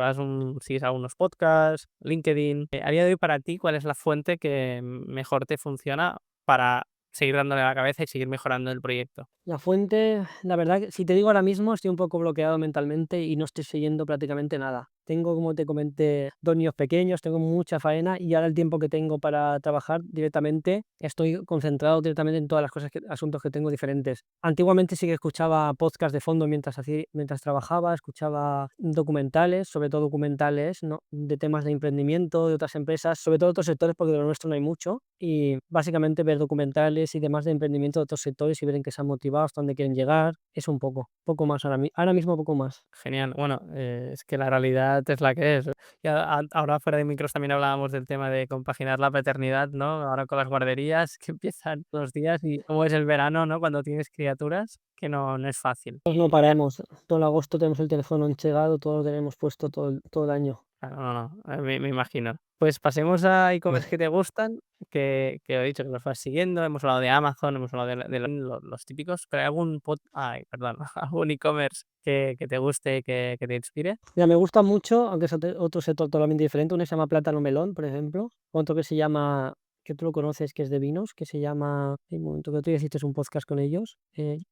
sigues algunos podcasts, LinkedIn. A día de hoy, para ti, ¿cuál es la fuente que mejor te funciona para seguir dándole a la cabeza y seguir mejorando el proyecto? La fuente, la verdad que si te digo ahora mismo, estoy un poco bloqueado mentalmente y no estoy siguiendo prácticamente nada. Tengo, como te comenté, 2 niños pequeños, tengo mucha faena y ahora el tiempo que tengo para trabajar directamente, estoy concentrado directamente en todas las cosas asuntos que tengo diferentes. Antiguamente sí que escuchaba podcast de fondo mientras trabajaba, escuchaba documentales, sobre todo documentales, ¿no? De temas de emprendimiento, de otras empresas, sobre todo de otros sectores, porque de lo nuestro no hay mucho. Y básicamente ver documentales y demás de emprendimiento de otros sectores y ver en qué se han motivado, hasta dónde quieren llegar, es un poco más ahora mismo poco más. Genial. Bueno, es que la realidad es la que es. Y ahora fuera de micros también hablábamos del tema de compaginar la paternidad, ¿no? Ahora con las guarderías que empiezan los días y cómo es el verano, ¿no? Cuando tienes criaturas, que no es fácil. Pues no paramos, todo el agosto tenemos el teléfono enchegado, todo lo tenemos puesto todo el año. Claro, no, no, me imagino. Pues pasemos a e-commerce que te gustan, que he dicho que los vas siguiendo. Hemos hablado de Amazon, hemos hablado de los típicos, pero ¿hay ay, perdón, algún e-commerce que te guste, que te inspire? Mira, me gusta mucho, aunque es otro sector totalmente diferente, uno se llama Plátano Melón, por ejemplo, otro que se llama, que tú lo conoces, que es de vinos, que se llama, hay un momento que tú ya hiciste un podcast con ellos,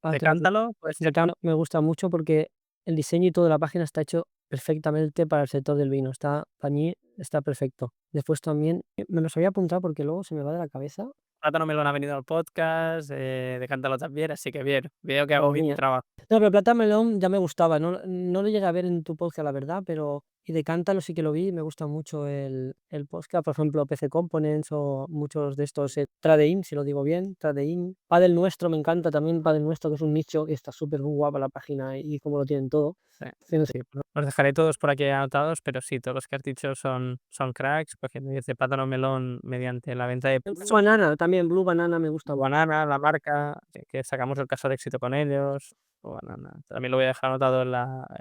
Decántalo, pues Me gusta mucho porque el diseño y toda la página está hecho perfectamente para el sector del vino. Para mí está perfecto. Después también, me los había apuntado porque luego se me va de la cabeza. Plátano Melón ha venido al podcast, Decántalo también, así que bien, veo que hago Madre bien mi mía. trabajo. No, pero Plata Melón ya me gustaba, no lo llegué a ver en tu podcast, la verdad, pero y de Cántalo sí que lo vi, me gusta mucho el podcast, por ejemplo, PC Components o muchos de estos, Tradein, si lo digo bien, Tradein. Padel Nuestro, me encanta también Padel Nuestro, que es un nicho y está súper guapa la página y cómo lo tienen todo. Sí, Sí, no sé. sí, los dejaré todos por aquí anotados, pero sí, todos los que has dicho son cracks, cogiendo desde Plátano Melón mediante la venta de Blue Banana, también Blue Banana me gusta mucho. Banana, la marca, que sacamos el caso de éxito con ellos. O Banana. También lo voy a dejar anotado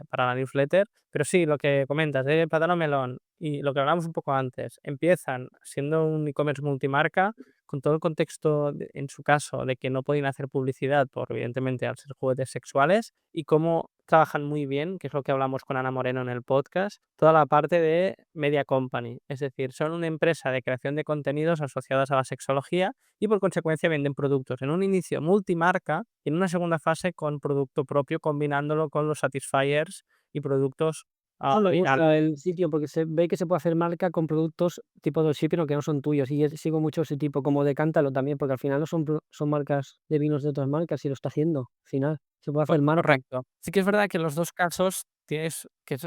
para la newsletter. Pero sí, lo que comentas de Plátano Melón y lo que hablamos un poco antes, empiezan siendo un e-commerce multimarca, con todo el contexto, en su caso, de que no podían hacer publicidad por, evidentemente, al ser juguetes sexuales, y cómo trabajan muy bien, que es lo que hablamos con Ana Moreno en el podcast, toda la parte de media company. Es decir, son una empresa de creación de contenidos asociadas a la sexología y por consecuencia venden productos en un inicio multimarca y en una segunda fase con producto propio, combinándolo con los satisfiers y productos Me final. gusta el sitio porque se ve que se puede hacer marca con productos tipo dropshipping, pero que no son tuyos. Y yo sigo mucho ese tipo, como Decántalo también, porque al final no son marcas de vinos de otras marcas y lo está haciendo. Al final se puede hacer marca. Correcto. Sí que es verdad que en los dos casos tienes que es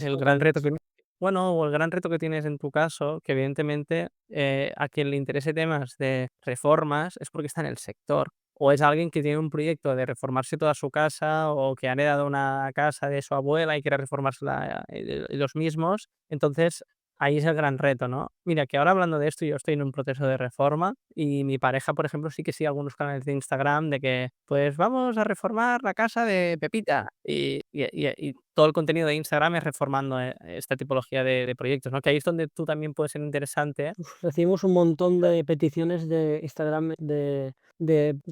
el gran reto que Bueno, o el gran reto que tienes en tu caso, que evidentemente, a quien le interese temas de reformas es porque está en el sector, o es alguien que tiene un proyecto de reformarse toda su casa, o que ha heredado una casa de su abuela y quiere reformársela, ellos mismos. Entonces, ahí es el gran reto, ¿no? Mira, que ahora hablando de esto, yo estoy en un proceso de reforma y mi pareja, por ejemplo, sí que sigue algunos canales de Instagram de que, pues vamos a reformar la casa de Pepita. Y todo el contenido de Instagram es reformando esta tipología de proyectos, ¿no? Que ahí es donde tú también puedes ser interesante. Recibimos un montón de peticiones de Instagram de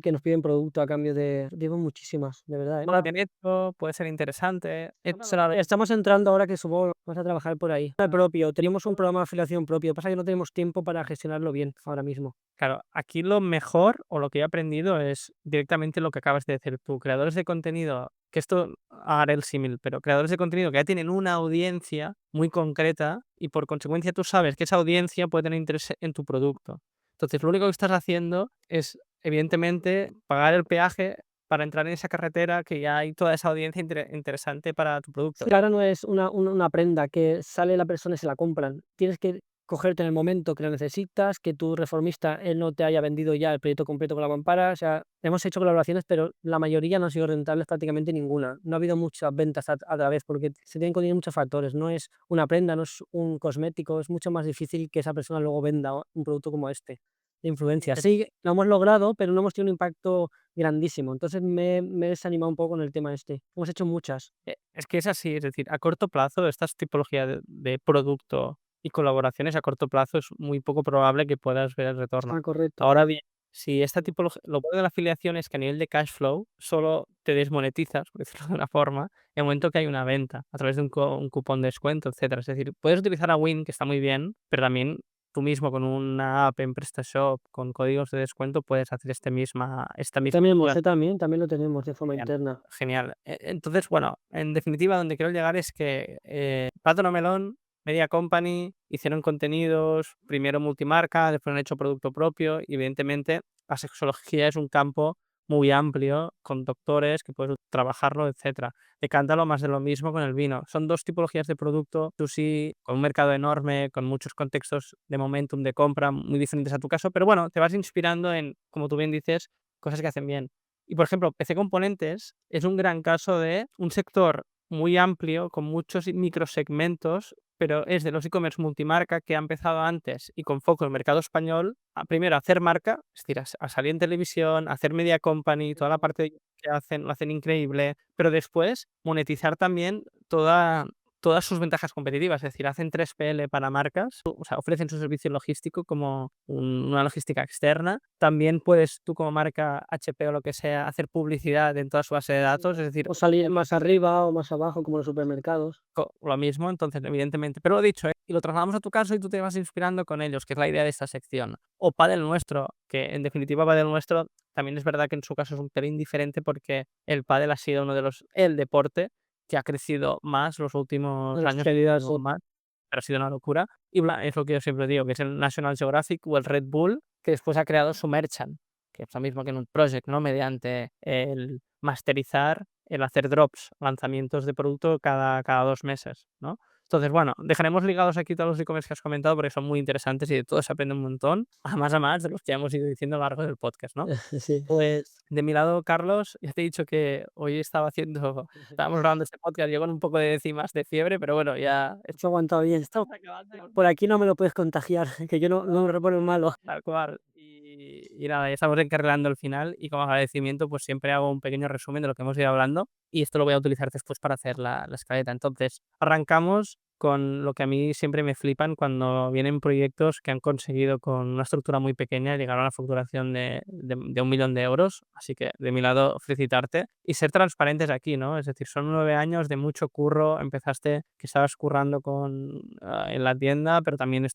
que nos piden producto a cambio de digo muchísimas, de verdad, ¿eh? No lo bien hecho, puede ser interesante. Estamos entrando ahora que supongo vamos a trabajar por ahí. El propio, teníamos un programa de afiliación propio, pasa que no tenemos tiempo para gestionarlo bien ahora mismo. Claro, aquí lo mejor o lo que he aprendido es directamente lo que acabas de decir tú. Creadores de contenido, que esto haré el símil, pero creadores de contenido que ya tienen una audiencia muy concreta y por consecuencia tú sabes que esa audiencia puede tener interés en tu producto. Entonces, lo único que estás haciendo es, evidentemente, pagar el peaje para entrar en esa carretera que ya hay toda esa audiencia interesante para tu producto. Sí, ahora no es una prenda que sale la persona y se la compran. Tienes que cogerte en el momento que lo necesitas, que tu reformista, él no te haya vendido ya el proyecto completo con la mampara. O sea, hemos hecho colaboraciones, pero la mayoría no han sido rentables, prácticamente ninguna. No ha habido muchas ventas a la vez porque se tienen que unir muchos factores. No es una prenda, no es un cosmético, es mucho más difícil que esa persona luego venda un producto como este, de influencia. Sí, lo hemos logrado, pero no hemos tenido un impacto grandísimo. Entonces me he desanimado un poco con el tema este. Hemos hecho muchas. Es que es así, es decir, a corto plazo, estas tipologías de producto y colaboraciones a corto plazo es muy poco probable que puedas ver el retorno. Ah, correcto. Ahora bien, si esta tipología, lo bueno de la afiliación es que a nivel de cash flow solo te desmonetizas, por decirlo de una forma, en el momento que hay una venta, a través de un cupón de descuento, etcétera. Es decir, puedes utilizar a Win, que está muy bien, pero también tú mismo con una app en PrestaShop con códigos de descuento puedes hacer esta misma Tenemos, activación. también lo tenemos de forma Genial, interna. genial. Entonces, bueno, en definitiva, donde quiero llegar es que, Plátano Melón, Media Company, hicieron contenidos, primero multimarca, después han hecho producto propio, y evidentemente la sexología es un campo muy amplio, con doctores que puedes trabajarlo, etcétera. Decántalo más de lo mismo con el vino. Son 2 tipologías de producto, tú sí, con un mercado enorme, con muchos contextos de momentum de compra muy diferentes a tu caso, pero bueno, te vas inspirando en, como tú bien dices, cosas que hacen bien. Y, por ejemplo, PC Componentes es un gran caso de un sector muy amplio, con muchos microsegmentos, pero es de los e-commerce multimarca que ha empezado antes y con foco en el mercado español, a primero a hacer marca, es decir, a salir en televisión, a hacer media company, toda la parte que hacen, lo hacen increíble, pero después monetizar también todas sus ventajas competitivas, es decir, hacen 3PL para marcas, o sea, ofrecen su servicio logístico como una logística externa. También puedes tú como marca HP o lo que sea hacer publicidad en toda su base de datos, es decir, O salir más arriba o más abajo, como los supermercados. lo mismo, entonces evidentemente, pero lo dicho, y lo trasladamos a tu caso y tú te vas inspirando con ellos, que es la idea de esta sección. O Padel Nuestro, que en definitiva Padel Nuestro también es verdad que en su caso es un pelín diferente porque el pádel ha sido uno de el deporte que ha crecido más los últimos Las años, especialidades, sí. muchísimo más, pero ha sido una locura. Y es lo que yo siempre digo, que es el National Geographic o el Red Bull, que después ha creado su merchant, que es lo mismo que en un project, ¿no? Mediante el masterizar, el hacer drops, lanzamientos de producto cada 2 meses, ¿no? Entonces, bueno, dejaremos ligados aquí todos los e-commerce que has comentado porque son muy interesantes y de todos se aprende un montón, a más de los que ya hemos ido diciendo a lo largo del podcast, ¿no? Sí. Pues, de mi lado, Carlos, ya te he dicho que hoy estábamos grabando este podcast, yo con un poco de décimas de fiebre, pero bueno, ya Esto ha aguantado bien. estamos acabando. Por aquí no me lo puedes contagiar, que yo no me repongo malo. Tal cual. Y nada, ya estamos encarrilando el final y como agradecimiento, pues siempre hago un pequeño resumen de lo que hemos ido hablando y esto lo voy a utilizar después para hacer la escaleta. Entonces, arrancamos con lo que a mí siempre me flipan cuando vienen proyectos que han conseguido con una estructura muy pequeña llegar a una facturación de 1 millón de euros. Así que de mi lado, felicitarte y ser transparentes aquí, ¿no? Es decir, son 9 años de mucho curro. Empezaste que estabas currando en la tienda, pero también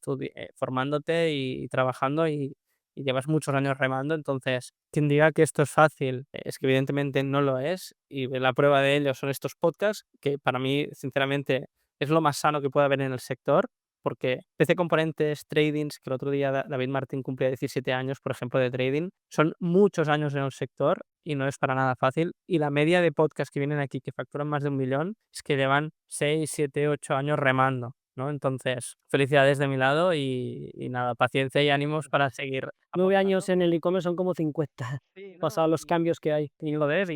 formándote y trabajando y llevas muchos años remando. Entonces, quien diga que esto es fácil, es que evidentemente no lo es. Y la prueba de ello son estos podcasts, que para mí, sinceramente, es lo más sano que puede haber en el sector, porque PC Componentes, Tradings, que el otro día David Martín cumplía 17 años, por ejemplo, de trading, son muchos años en el sector y no es para nada fácil. Y la media de podcasts que vienen aquí, que facturan más de 1 millón, es que llevan 6, 7, 8 años remando. ¿no? Entonces, felicidades de mi lado y nada, paciencia y ánimos para seguir 9 años apostando. en el e-commerce son como 50, Sí, no, pasados los cambios que hay. y joder,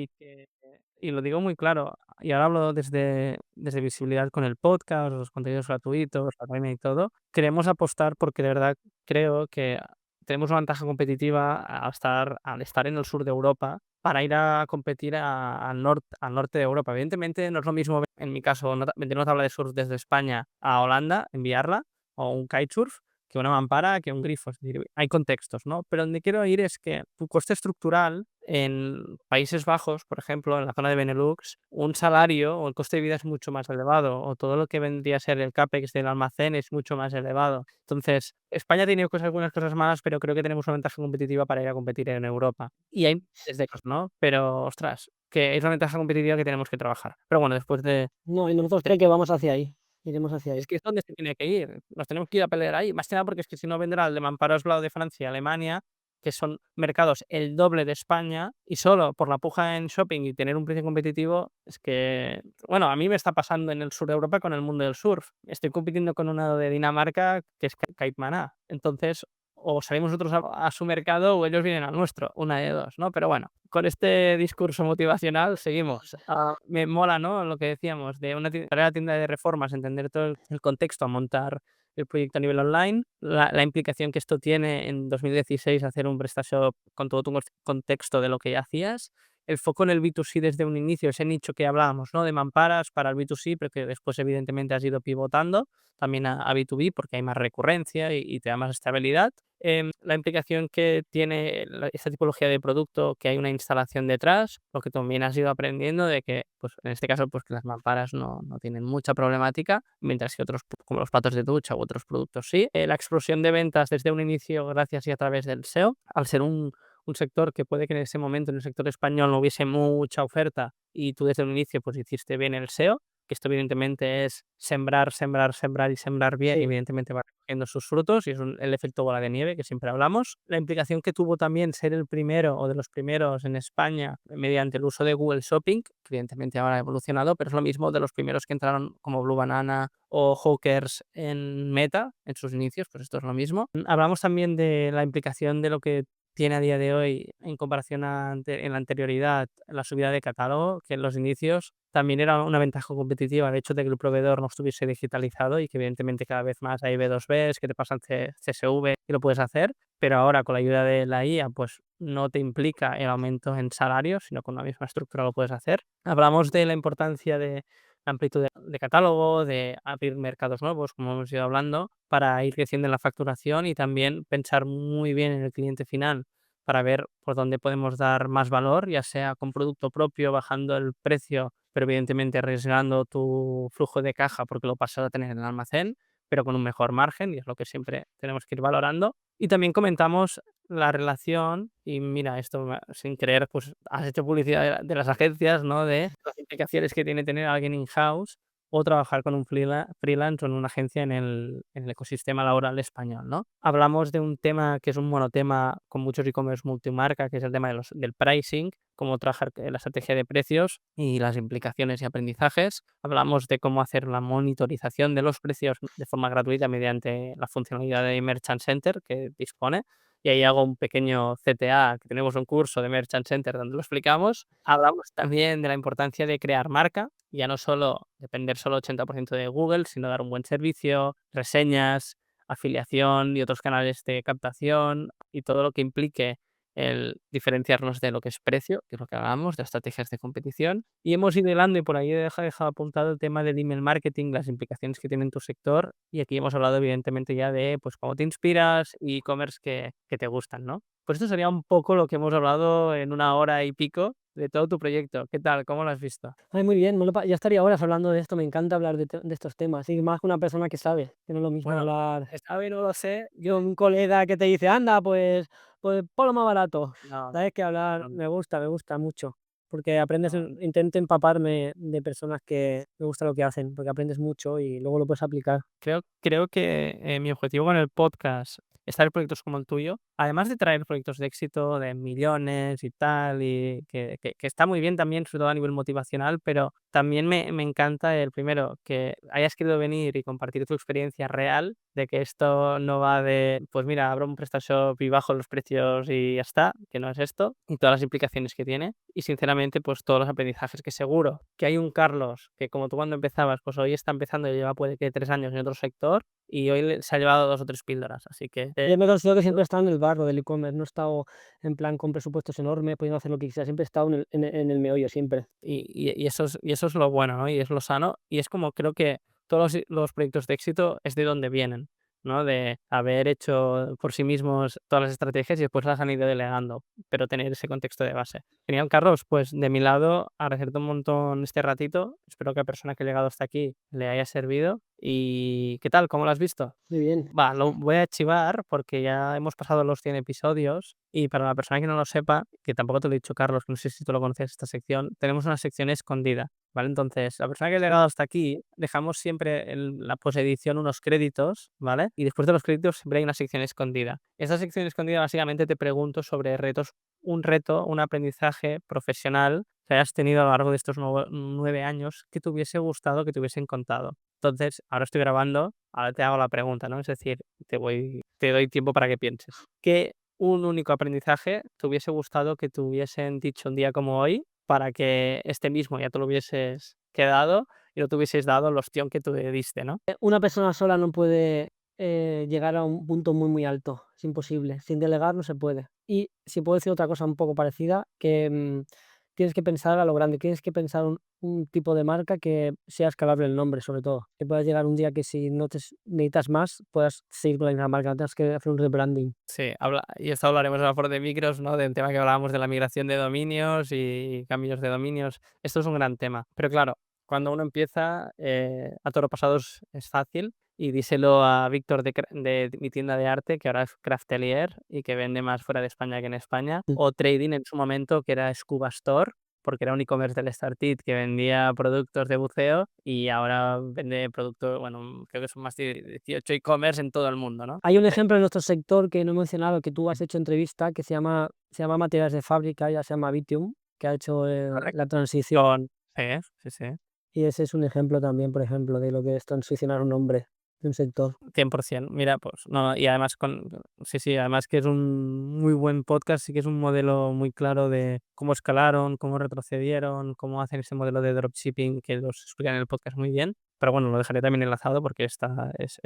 y lo digo muy claro, y ahora hablo desde visibilidad con el podcast, los contenidos gratuitos, la academia y todo. Queremos apostar porque de verdad creo que tenemos una ventaja competitiva al estar en el sur de Europa para ir a competir al norte de Europa. Evidentemente, no es lo mismo, en mi caso, meternos tabla de surf desde España a Holanda, enviarla, o un kitesurf, que una mampara, que un grifo. Es decir, hay contextos, ¿no? Pero donde quiero ir es que tu coste estructural en Países Bajos, por ejemplo, en la zona de Benelux, un salario o el coste de vida es mucho más elevado, o todo lo que vendría a ser el CAPEX del almacén es mucho más elevado. Entonces, España tiene algunas cosas malas, pero creo que tenemos una ventaja competitiva para ir a competir en Europa. Y hay desde cosas, ¿no? Pero, ostras, que es una ventaja competitiva que tenemos que trabajar. Pero bueno, después de No, y nosotros creo que vamos hacia ahí, iremos hacia ahí. es que es donde se tiene que ir. Nos tenemos que ir a pelear ahí. Más que nada porque es que si no vendrá el de mamparos Blau de Francia y Alemania, que son mercados el doble de España, y solo por la puja en shopping y tener un precio competitivo, es que, bueno, a mí me está pasando en el sur de Europa con el mundo del surf. Estoy compitiendo con una de Dinamarca que es Cape. Entonces, o salimos nosotros a su mercado o ellos vienen al nuestro, una de dos, ¿no? Pero bueno, con este discurso motivacional seguimos. Me mola, ¿no? Lo que decíamos de traer a la tienda de reformas, entender todo el contexto, a montar el proyecto a nivel online, la implicación que esto tiene en 2016 hacer un PrestaShop con todo tu contexto de lo que ya hacías, el foco en el B2C desde un inicio, ese nicho que hablábamos, ¿no? De mamparas para el B2C, pero que después evidentemente has ido pivotando también a B2B porque hay más recurrencia y te da más estabilidad. La implicación que tiene esta tipología de producto, que hay una instalación detrás, lo que también has ido aprendiendo de que, pues en este caso, pues que las mamparas no tienen mucha problemática, mientras que otros, como los platos de ducha u otros productos sí. La explosión de ventas desde un inicio gracias y a través del SEO, al ser un sector que puede que en ese momento en el sector español no hubiese mucha oferta y tú desde un inicio pues hiciste bien el SEO, que esto evidentemente es sembrar, sembrar, sembrar y sembrar bien, y Sí, evidentemente va recogiendo sus frutos y es el efecto bola de nieve que siempre hablamos. La implicación que tuvo también ser el primero o de los primeros en España mediante el uso de Google Shopping, que evidentemente ahora ha evolucionado, pero es lo mismo de los primeros que entraron como Blue Banana o Hawkers en Meta en sus inicios, pues esto es lo mismo. Hablamos también de la implicación de lo que tiene a día de hoy en comparación en la anterioridad, la subida de catálogo, que en los inicios también era una ventaja competitiva el hecho de que el proveedor no estuviese digitalizado y que evidentemente cada vez más hay B2Bs que te pasan CSV y lo puedes hacer, pero ahora con la ayuda de la IA pues no te implica el aumento en salarios, sino con la misma estructura lo puedes hacer. Hablamos de la importancia de la amplitud de catálogo, de abrir mercados nuevos, como hemos ido hablando, para ir creciendo en la facturación y también pensar muy bien en el cliente final para ver por dónde podemos dar más valor, ya sea con producto propio, bajando el precio, pero evidentemente arriesgando tu flujo de caja porque lo pasas a tener en el almacén, pero con un mejor margen, y es lo que siempre tenemos que ir valorando. Y también comentamos la relación, y mira, esto sin querer, pues has hecho publicidad de las agencias, ¿no? De las implicaciones que tiene tener a alguien in-house o trabajar con un freelance o en una agencia en el ecosistema laboral español, ¿no? Hablamos de un tema que es un monotema con muchos e-commerce multimarca, que es el tema del pricing, cómo trabajar la estrategia de precios y las implicaciones y aprendizajes. Hablamos de cómo hacer la monitorización de los precios de forma gratuita mediante la funcionalidad de Merchant Center que dispone. Y ahí hago un pequeño CTA, que tenemos un curso de Merchant Center donde lo explicamos. Hablamos también de la importancia de crear marca, ya no solo depender solo 80% de Google, sino dar un buen servicio, reseñas, afiliación y otros canales de captación y todo lo que implique el diferenciarnos de lo que es precio, que es lo que hablábamos, de estrategias de competición. Y hemos ido hilando y por ahí he dejado apuntado el tema del email marketing, las implicaciones que tiene en tu sector. Y aquí hemos hablado evidentemente ya de pues cómo te inspiras y e-commerce que te gustan, ¿no? Pues esto sería un poco lo que hemos hablado en una hora y pico de todo tu proyecto. ¿Qué tal? ¿Cómo lo has visto? ay, muy bien, ya estaría horas hablando de esto, me encanta hablar de estos temas, y más que una persona que sabe, que no es lo mismo Bueno, hablar, sabe, no lo sé, yo un colega que te dice: "Anda, pues ponlo más barato", no, ¿sabes? Que hablar no, me gusta mucho, porque aprendes, no. intento empaparme de personas que me gusta lo que hacen, porque aprendes mucho y luego lo puedes aplicar. Creo que mi objetivo con el podcast estar en proyectos como el tuyo, además de traer proyectos de éxito, de millones y tal, y que está muy bien también, sobre todo a nivel motivacional, pero también me encanta el primero, que hayas querido venir y compartir tu experiencia real, de que esto no va de, pues mira, abro un PrestaShop y bajo los precios y ya está, que no es esto, y todas las implicaciones que tiene. Y sinceramente, pues todos los aprendizajes que seguro que hay un Carlos que como tú cuando empezabas, pues hoy está empezando y lleva puede que 3 años en otro sector y hoy se ha llevado 2 o 3 píldoras. Así que Yo me considero que siempre he estado en el barro del e-commerce, no he estado en plan con presupuestos enormes, pudiendo hacer lo que quisiera, siempre he estado en el meollo, siempre. eso es lo bueno, ¿no? Y es lo sano. Y es como creo que todos los proyectos de éxito es de donde vienen, ¿no? De haber hecho por sí mismos todas las estrategias y después las han ido delegando, pero tener ese contexto de base. Genial, Carlos, pues de mi lado, agradecerte un montón este ratito. Espero que a la persona que ha llegado hasta aquí le haya servido. ¿Y qué tal? ¿Cómo lo has visto? Muy bien. Va, lo voy a archivar porque ya hemos pasado los 100 episodios y para la persona que no lo sepa, que tampoco te lo he dicho, Carlos, que no sé si tú lo conoces esta sección, tenemos una sección escondida, ¿vale? Entonces, la persona que ha llegado hasta aquí, dejamos siempre en la posedición unos créditos, ¿vale? Y después de los créditos siempre hay una sección escondida. Esa sección escondida básicamente te pregunto sobre retos, un reto, un aprendizaje profesional que hayas tenido a lo largo de estos 9 años que te hubiese gustado que te hubiesen contado. Entonces, ahora estoy grabando, ahora te hago la pregunta, ¿no? Es decir, te doy tiempo para que pienses. ¿Qué un único aprendizaje te hubiese gustado que te hubiesen dicho un día como hoy para que este mismo ya te lo hubieses quedado y no te hubieses dado el ostión que tú le diste, ¿no? Una persona sola no puede llegar a un punto muy, muy alto, es imposible. Sin delegar no se puede. Y si puedo decir otra cosa un poco parecida, que tienes que pensar a lo grande, tienes que pensar un tipo de marca que sea escalable el nombre, sobre todo. Que puedas llegar un día que si no necesitas más, puedas seguir con la misma marca, no tengas que hacer un rebranding. Sí, y esto hablaremos a lo mejor de micros, ¿no? Del tema que hablábamos de la migración de dominios y cambios de dominios. Esto es un gran tema. Pero claro, cuando uno empieza, a toro pasado es fácil. Y díselo a Víctor de mi tienda de arte, que ahora es Craftelier y que vende más fuera de España que en España. Mm. O Trading en su momento, que era Scuba Store, porque era un e-commerce del Startit que vendía productos de buceo y ahora vende productos, bueno, creo que son más de 18 e-commerce en todo el mundo, ¿no? Hay un ejemplo en nuestro sector que no he mencionado, que tú has hecho entrevista, que se llama Materiales de Fábrica, ya se llama Vitium, que ha hecho Correcto. la transición. Sí, sí, sí. Y ese es un ejemplo también, por ejemplo, de lo que es transicionar un nombre de un sector. 100%. Mira, pues no, y además sí, sí, además que es un muy buen podcast, sí que es un modelo muy claro de cómo escalaron, cómo retrocedieron, cómo hacen ese modelo de dropshipping que los explican en el podcast muy bien. Pero bueno, lo dejaré también enlazado porque es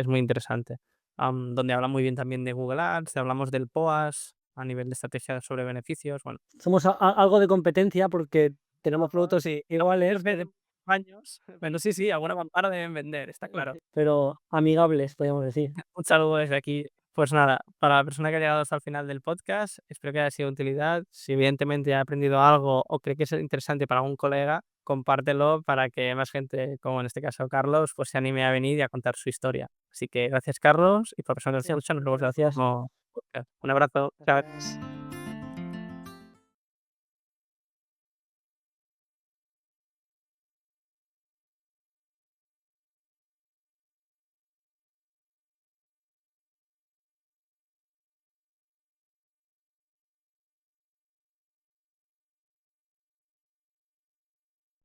muy interesante. Donde habla muy bien también de Google Ads, hablamos del POAS a nivel de estrategia sobre beneficios. Bueno, Somos algo de competencia porque tenemos productos iguales, de años. Bueno, sí, sí, alguna mampara deben vender, está claro. pero amigables, podríamos decir. Un saludo desde aquí. Pues nada, para la persona que ha llegado hasta el final del podcast, espero que haya sido de utilidad. Si evidentemente ha aprendido algo o cree que es interesante para algún colega, compártelo para que más gente, como en este caso Carlos, pues se anime a venir y a contar su historia. Así que gracias, Carlos, y por personas que nos escuchan, nos vemos en el Gracias. próximo podcast. Un abrazo. Chao. Gracias.